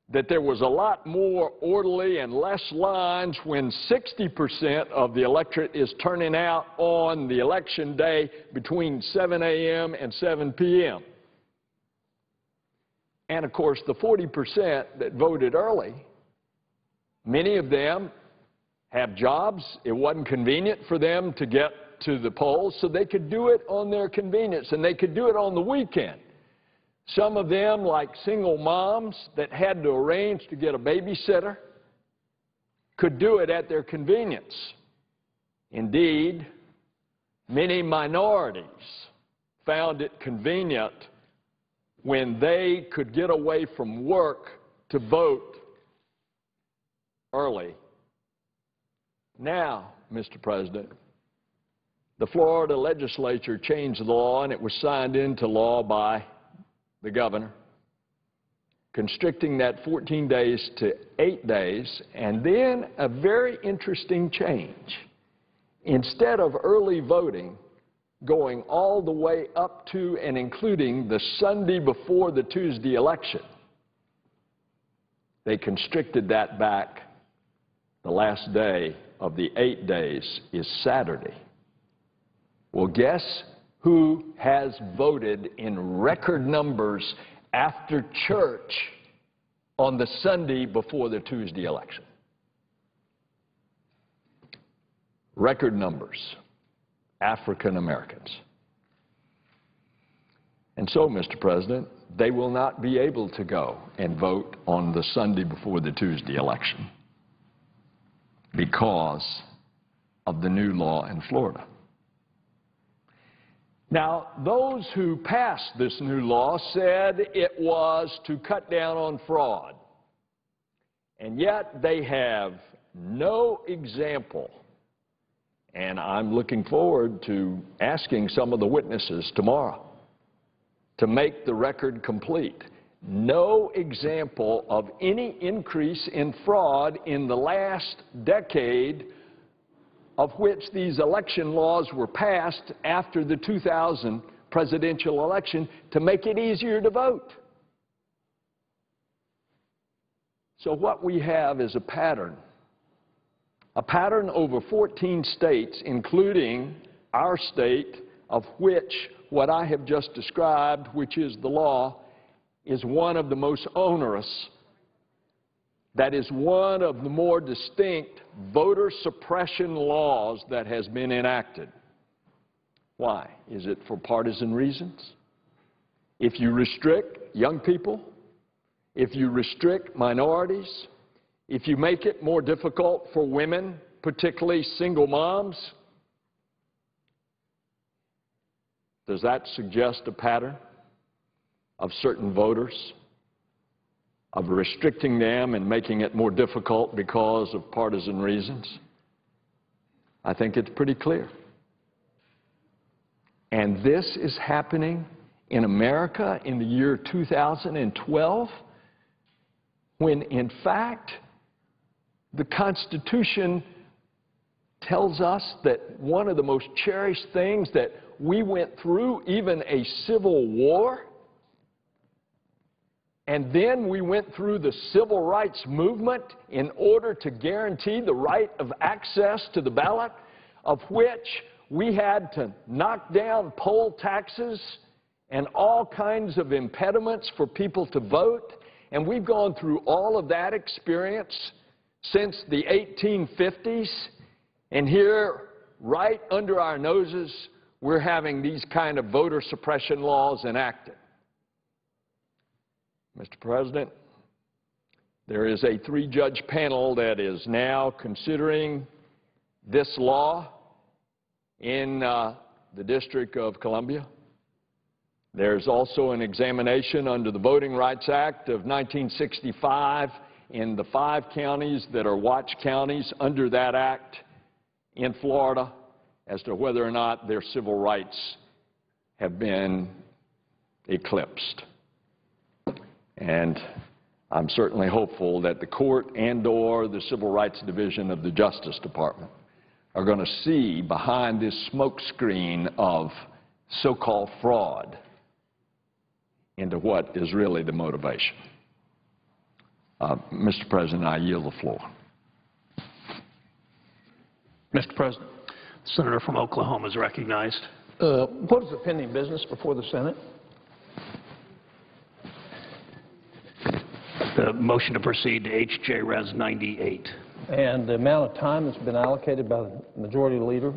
that there was a lot more orderly and less lines when 60% of the electorate is turning out on the election day between 7 a.m. and 7 p.m. And, of course, the 40% that voted early, many of them have jobs. It wasn't convenient for them to get to the polls, so they could do it on their convenience, and they could do it on the weekend. Some of them, like single moms that had to arrange to get a babysitter, could do it at their convenience. Indeed, many minorities found it convenient when they could get away from work to vote early. Now, Mr. President, the Florida legislature changed the law, and it was signed into law by the governor, constricting that 14 days to 8 days, and then a very interesting change. Instead of early voting going all the way up to and including the Sunday before the Tuesday election, they constricted that back. The last day of the 8 days is Saturday. Well, guess who has voted in record numbers after church on the Sunday before the Tuesday election? Record numbers, African Americans. And so, Mr. President, they will not be able to go and vote on the Sunday before the Tuesday election because of the new law in Florida. Now, those who passed this new law said it was to cut down on fraud, and yet they have no example, and I'm looking forward to asking some of the witnesses tomorrow to make the record complete. No example of any increase in fraud in the last decade of which these election laws were passed after the 2000 presidential election to make it easier to vote. So what we have is a pattern over 14 states, including our state, of which what I have just described, which is the law, is one of the most onerous. That is one of the more distinct voter suppression laws that has been enacted. Why? Is it for partisan reasons? If you restrict young people, if you restrict minorities, if you make it more difficult for women, particularly single moms, does that suggest a pattern of certain voters, of restricting them and making it more difficult because of partisan reasons? I think it's pretty clear. And this is happening in America in the year 2012, when in fact the Constitution tells us that one of the most cherished things that we went through, even a civil war, and then we went through the civil rights movement in order to guarantee the right of access to the ballot, of which we had to knock down poll taxes and all kinds of impediments for people to vote. And we've gone through all of that experience since the 1850s. And here, right under our noses, we're having these kind of voter suppression laws enacted. Mr. President, there is a three-judge panel that is now considering this law in the District of Columbia. There's also an examination under the Voting Rights Act of 1965 in the 5 counties that are watch counties under that act in Florida as to whether or not their civil rights have been eclipsed. And I'm certainly hopeful that the court and/or the Civil Rights Division of the Justice Department are going to see behind this smokescreen of so-called fraud into what is really the motivation. Mr. President, I yield the floor. Mr. President. The senator from Oklahoma is recognized. What is the pending business before the Senate? The motion to proceed to H.J. Res. 98. And the amount of time that's been allocated by the majority leader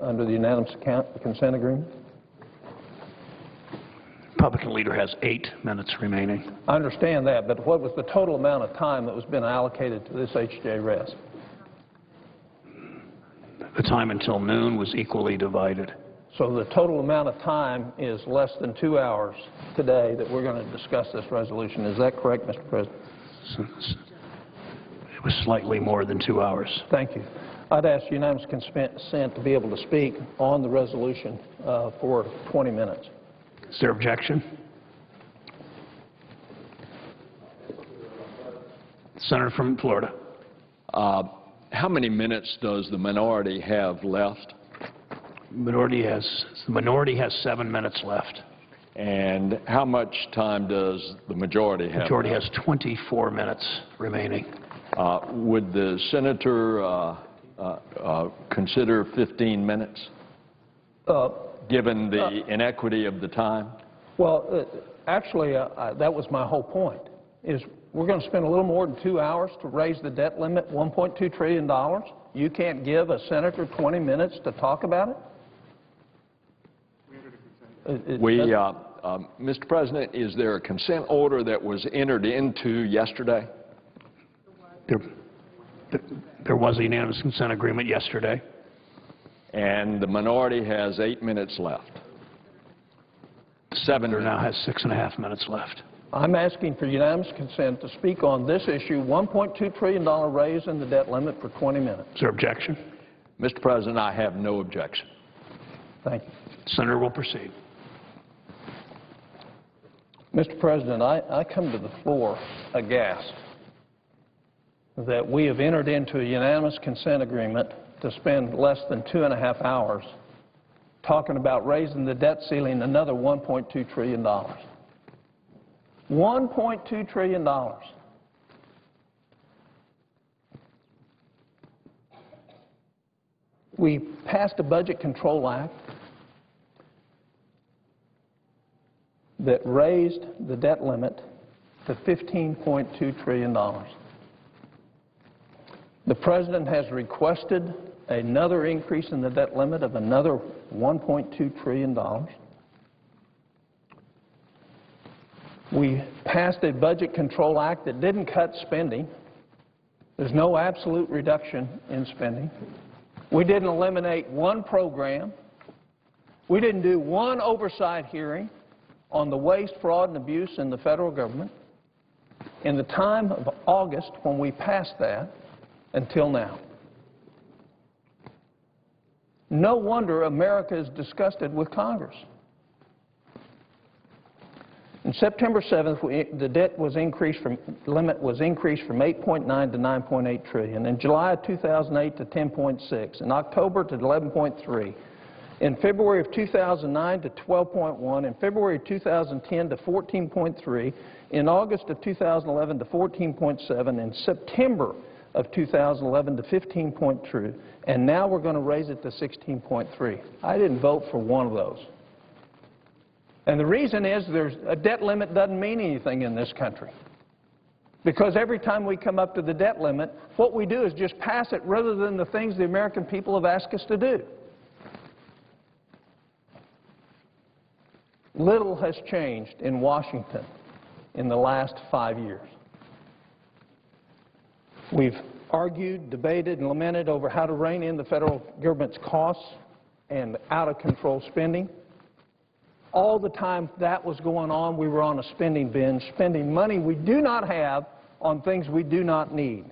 under the unanimous consent agreement? Republican leader has 8 minutes remaining. I understand that, but what was the total amount of time that was been allocated to this H.J. Res? The time until noon was equally divided. So the total amount of time is less than 2 hours today that we're going to discuss this resolution. Is that correct, Mr. President? It was slightly more than 2 hours. Thank you. I'd ask unanimous consent to be able to speak on the resolution for 20 minutes. Is there objection? Senator from Florida. How many minutes does the minority have left? The minority has 7 minutes left. And how much time does the majority have? The majority has 24 minutes remaining. Would the senator consider 15 minutes, given the inequity of the time? Well, actually, that was my whole point, is we're going to spend a little more than 2 hours to raise the debt limit, $1.2 trillion. You can't give a senator 20 minutes to talk about it? Mr. President, is there a consent order that was entered into yesterday? There was a unanimous consent agreement yesterday. And the minority has 8 minutes left. Senator now has 6.5 minutes left. I'm asking for unanimous consent to speak on this issue, $1.2 trillion raise in the debt limit for 20 minutes. Is there objection? Mr. President, I have no objection. Thank you. Senator will proceed. Mr. President, I come to the floor aghast that we have entered into a unanimous consent agreement to spend less than 2.5 hours talking about raising the debt ceiling another $1.2 trillion. $1.2 trillion. We passed a Budget Control Act that raised the debt limit to $15.2 trillion. The President has requested another increase in the debt limit of another $1.2 trillion. We passed a Budget Control Act that didn't cut spending. There's no absolute reduction in spending. We didn't eliminate one program. We didn't do one oversight hearing on the waste, fraud, and abuse in the federal government in the time of August when we passed that until now. No wonder America is disgusted with Congress. On September 7th, the debt was increased limit was increased from 8.9 to 9.8 trillion. In July of 2008 to 10.6. In October to 11.3. In February of 2009 to 12.1. In February of 2010 to 14.3. In August of 2011 to 14.7. In September of 2011 to 15.2. And now we're going to raise it to 16.3. I didn't vote for one of those. And the reason is a debt limit doesn't mean anything in this country. Because every time we come up to the debt limit, what we do is just pass it rather than the things the American people have asked us to do. Little has changed in Washington in the last 5 years. We've argued, debated, and lamented over how to rein in the federal government's costs and out-of-control spending. all the time that was going on, we were on a spending binge, spending money we do not have on things we do not need.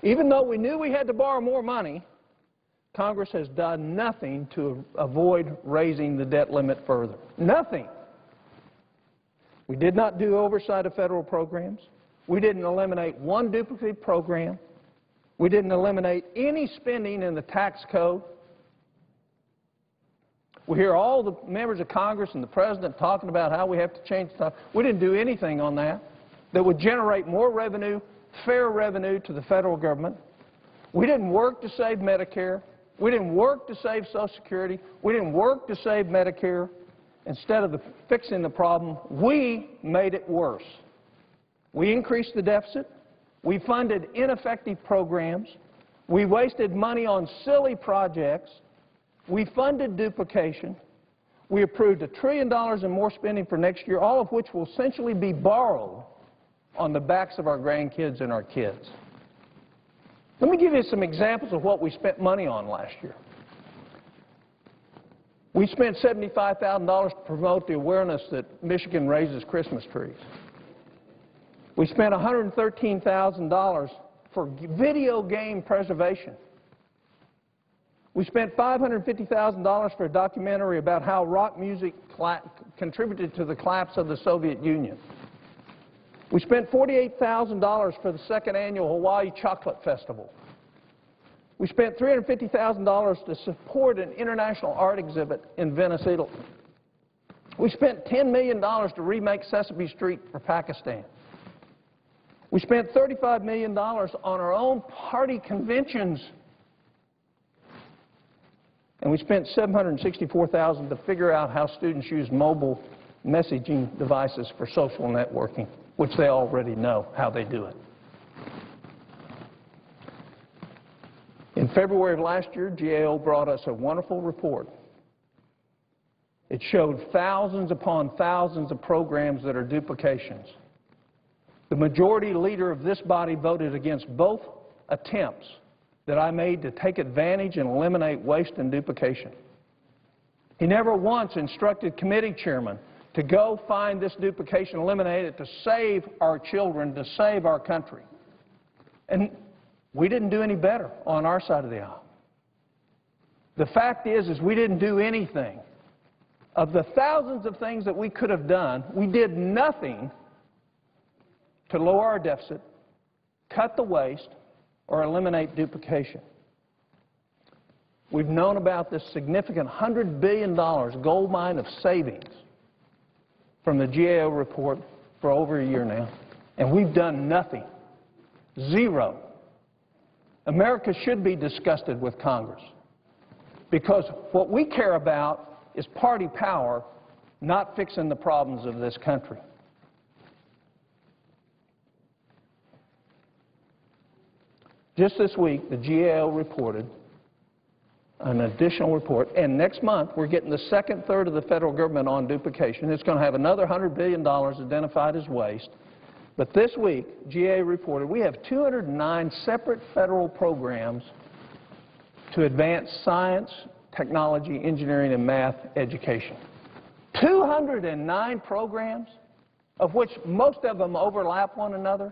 Even though we knew we had to borrow more money, Congress has done nothing to avoid raising the debt limit further. Nothing. We did not do oversight of federal programs. We didn't eliminate one duplicate program. We didn't eliminate any spending in the tax code. We hear all the members of Congress and the President talking about how we have to change stuff. We didn't do anything on that would generate more revenue, fair revenue to the federal government. We didn't work to save Medicare. We didn't work to save Social Security. We didn't work to save Medicare. Instead of fixing the problem, we made it worse. We increased the deficit. We funded ineffective programs. We wasted money on silly projects. We funded duplication. We approved $1 trillion in more spending for next year, all of which will essentially be borrowed on the backs of our grandkids and our kids. Let me give you some examples of what we spent money on last year. We spent $75,000 to promote the awareness that Michigan raises Christmas trees. We spent $113,000 for video game preservation. We spent $550,000 for a documentary about how rock music contributed to the collapse of the Soviet Union. We spent $48,000 for the second annual Hawaii Chocolate Festival. We spent $350,000 to support an international art exhibit in Venice, Italy. We spent $10 million to remake Sesame Street for Pakistan. We spent $35 million on our own party conventions. And we spent $764,000 to figure out how students use mobile messaging devices for social networking, which they already know how they do it. In February of last year, GAO brought us a wonderful report. It showed thousands upon thousands of programs that are duplications. The majority leader of this body voted against both attempts that I made to take advantage and eliminate waste and duplication. He never once instructed committee chairmen to go find this duplication, eliminate it, to save our children, to save our country. And we didn't do any better on our side of the aisle. The fact is we didn't do anything. Of the thousands of things that we could have done, we did nothing to lower our deficit, cut the waste, or eliminate duplication. We've known about this significant $100 billion gold mine of savings from the GAO report for over a year now, and we've done nothing. Zero. America should be disgusted with Congress, because what we care about is party power, not fixing the problems of this country. Just this week, the GAO reported an additional report, and next month we're getting the second third of the federal government on duplication. It's going to have another $100 billion identified as waste. But this week, GAO reported we have 209 separate federal programs to advance science, technology, engineering, and math education. 209 programs, of which most of them overlap one another.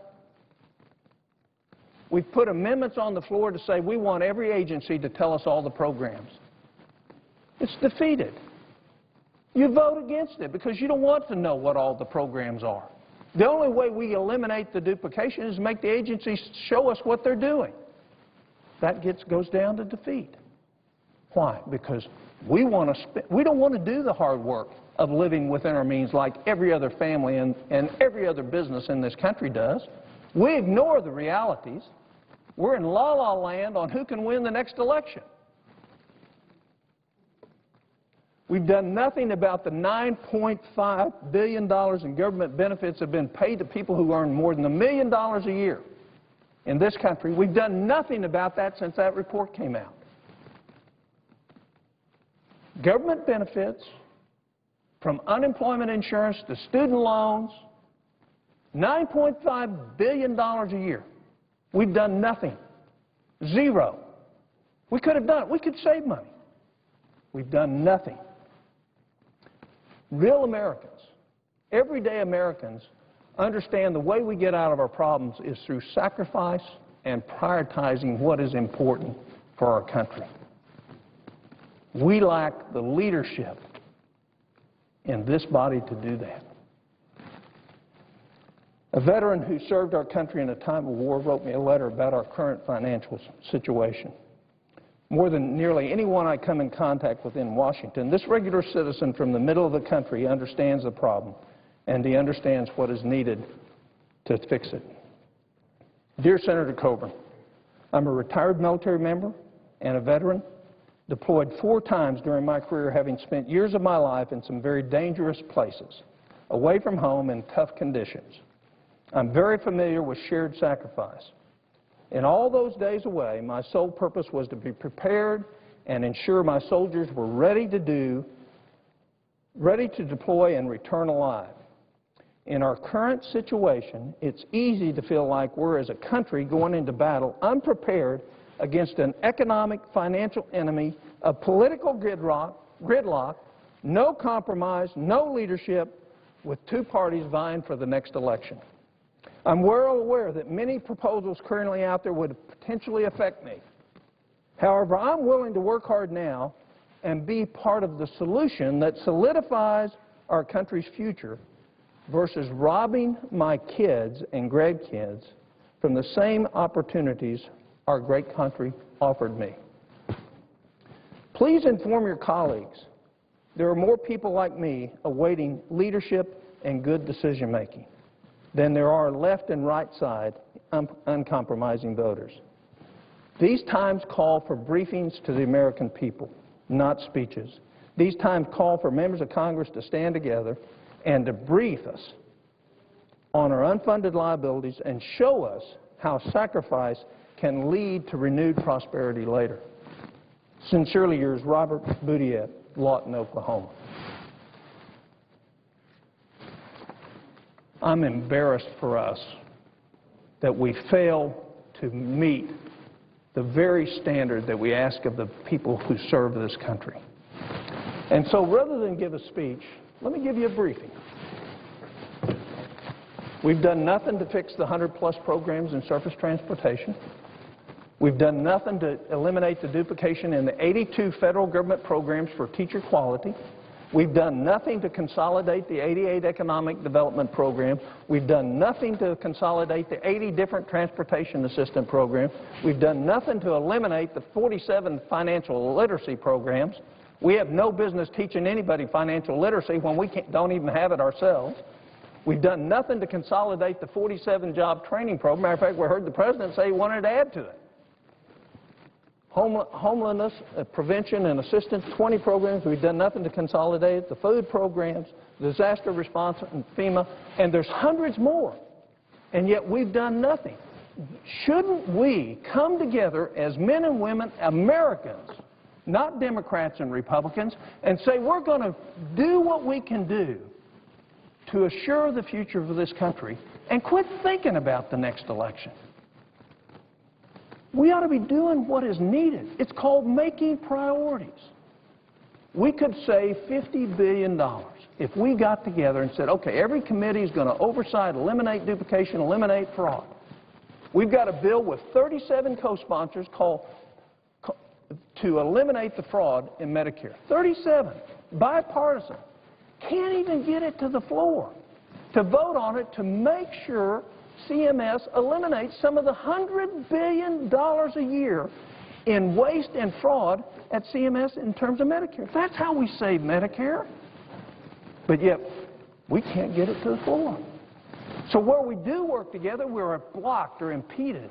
We've put amendments on the floor to say we want every agency to tell us all the programs. It's defeated. You vote against it because you don't want to know what all the programs are. The only way we eliminate the duplication is make the agencies show us what they're doing. That goes down to defeat. Why? Because we don't want to do the hard work of living within our means like every other family and every other business in this country does. We ignore the realities. We're in la-la land on who can win the next election. We've done nothing about the $9.5 billion in government benefits that have been paid to people who earn more than $1 million a year in this country. We've done nothing about that since that report came out. Government benefits, from unemployment insurance to student loans, $9.5 billion a year. We've done nothing. Zero. We could have done it. We could save money. We've done nothing. Real Americans, everyday Americans, understand the way we get out of our problems is through sacrifice and prioritizing what is important for our country. We lack the leadership in this body to do that. A veteran who served our country in a time of war wrote me a letter about our current financial situation. More than nearly anyone I come in contact with in Washington, this regular citizen from the middle of the country understands the problem, and he understands what is needed to fix it. Dear Senator Coburn, I'm a retired military member and a veteran, deployed 4 times during my career, having spent years of my life in some very dangerous places, away from home in tough conditions. I'm very familiar with shared sacrifice. In all those days away, my sole purpose was to be prepared and ensure my soldiers were ready to deploy and return alive. In our current situation, it's easy to feel like we're, as a country, going into battle unprepared against an economic, financial enemy, a political gridlock, no compromise, no leadership, with 2 parties vying for the next election. I'm well aware that many proposals currently out there would potentially affect me. However, I'm willing to work hard now and be part of the solution that solidifies our country's future versus robbing my kids and grandkids from the same opportunities our great country offered me. Please inform your colleagues there are more people like me awaiting leadership and good decision-making than there are left and right side uncompromising voters. These times call for briefings to the American people, not speeches. These times call for members of Congress to stand together and to brief us on our unfunded liabilities and show us how sacrifice can lead to renewed prosperity later. Sincerely yours, Robert Boudiette, Lawton, Oklahoma. I'm embarrassed for us that we fail to meet the very standard that we ask of the people who serve this country. And so rather than give a speech, let me give you a briefing. We've done nothing to fix the 100-plus programs in surface transportation. We've done nothing to eliminate the duplication in the 82 federal government programs for teacher quality. We've done nothing to consolidate the 88 economic development program. We've done nothing to consolidate the 80 different transportation assistant programs. We've done nothing to eliminate the 47 financial literacy programs. We have no business teaching anybody financial literacy when we don't even have it ourselves. We've done nothing to consolidate the 47 job training program. Matter of fact, we heard the president say he wanted to add to it. Homelessness prevention and assistance, 20 programs. We've done nothing to consolidate it. The food programs, disaster response, and FEMA, and there's hundreds more. And yet we've done nothing. Shouldn't we come together as men and women, Americans, not Democrats and Republicans, and say we're going to do what we can do to assure the future of this country and quit thinking about the next election? We ought to be doing what is needed. It's called making priorities. We could save $50 billion if we got together and said, okay, every committee is going to oversight, eliminate duplication, eliminate fraud. We've got a bill with 37 co-sponsors called to eliminate the fraud in Medicare. 37, bipartisan. Can't even get it to the floor to vote on it to make sure CMS eliminates some of the $100 billion a year in waste and fraud at CMS in terms of Medicare. That's how we save Medicare. But yet, we can't get it to the floor. So where we do work together, we're blocked or impeded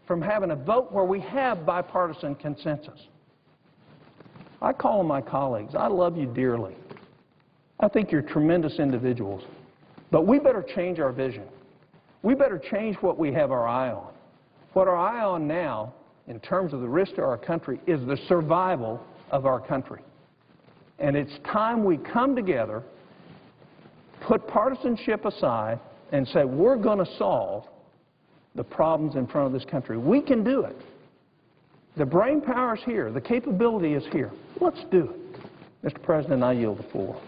from having a vote where we have bipartisan consensus. I call on my colleagues. I love you dearly. I think you're tremendous individuals. But we better change our vision. We better change what we have our eye on. What our eye on now, in terms of the risk to our country, is the survival of our country. And it's time we come together, put partisanship aside, and say we're going to solve the problems in front of this country. We can do it. The brain power is here. The capability is here. Let's do it. Mr. President, I yield the floor.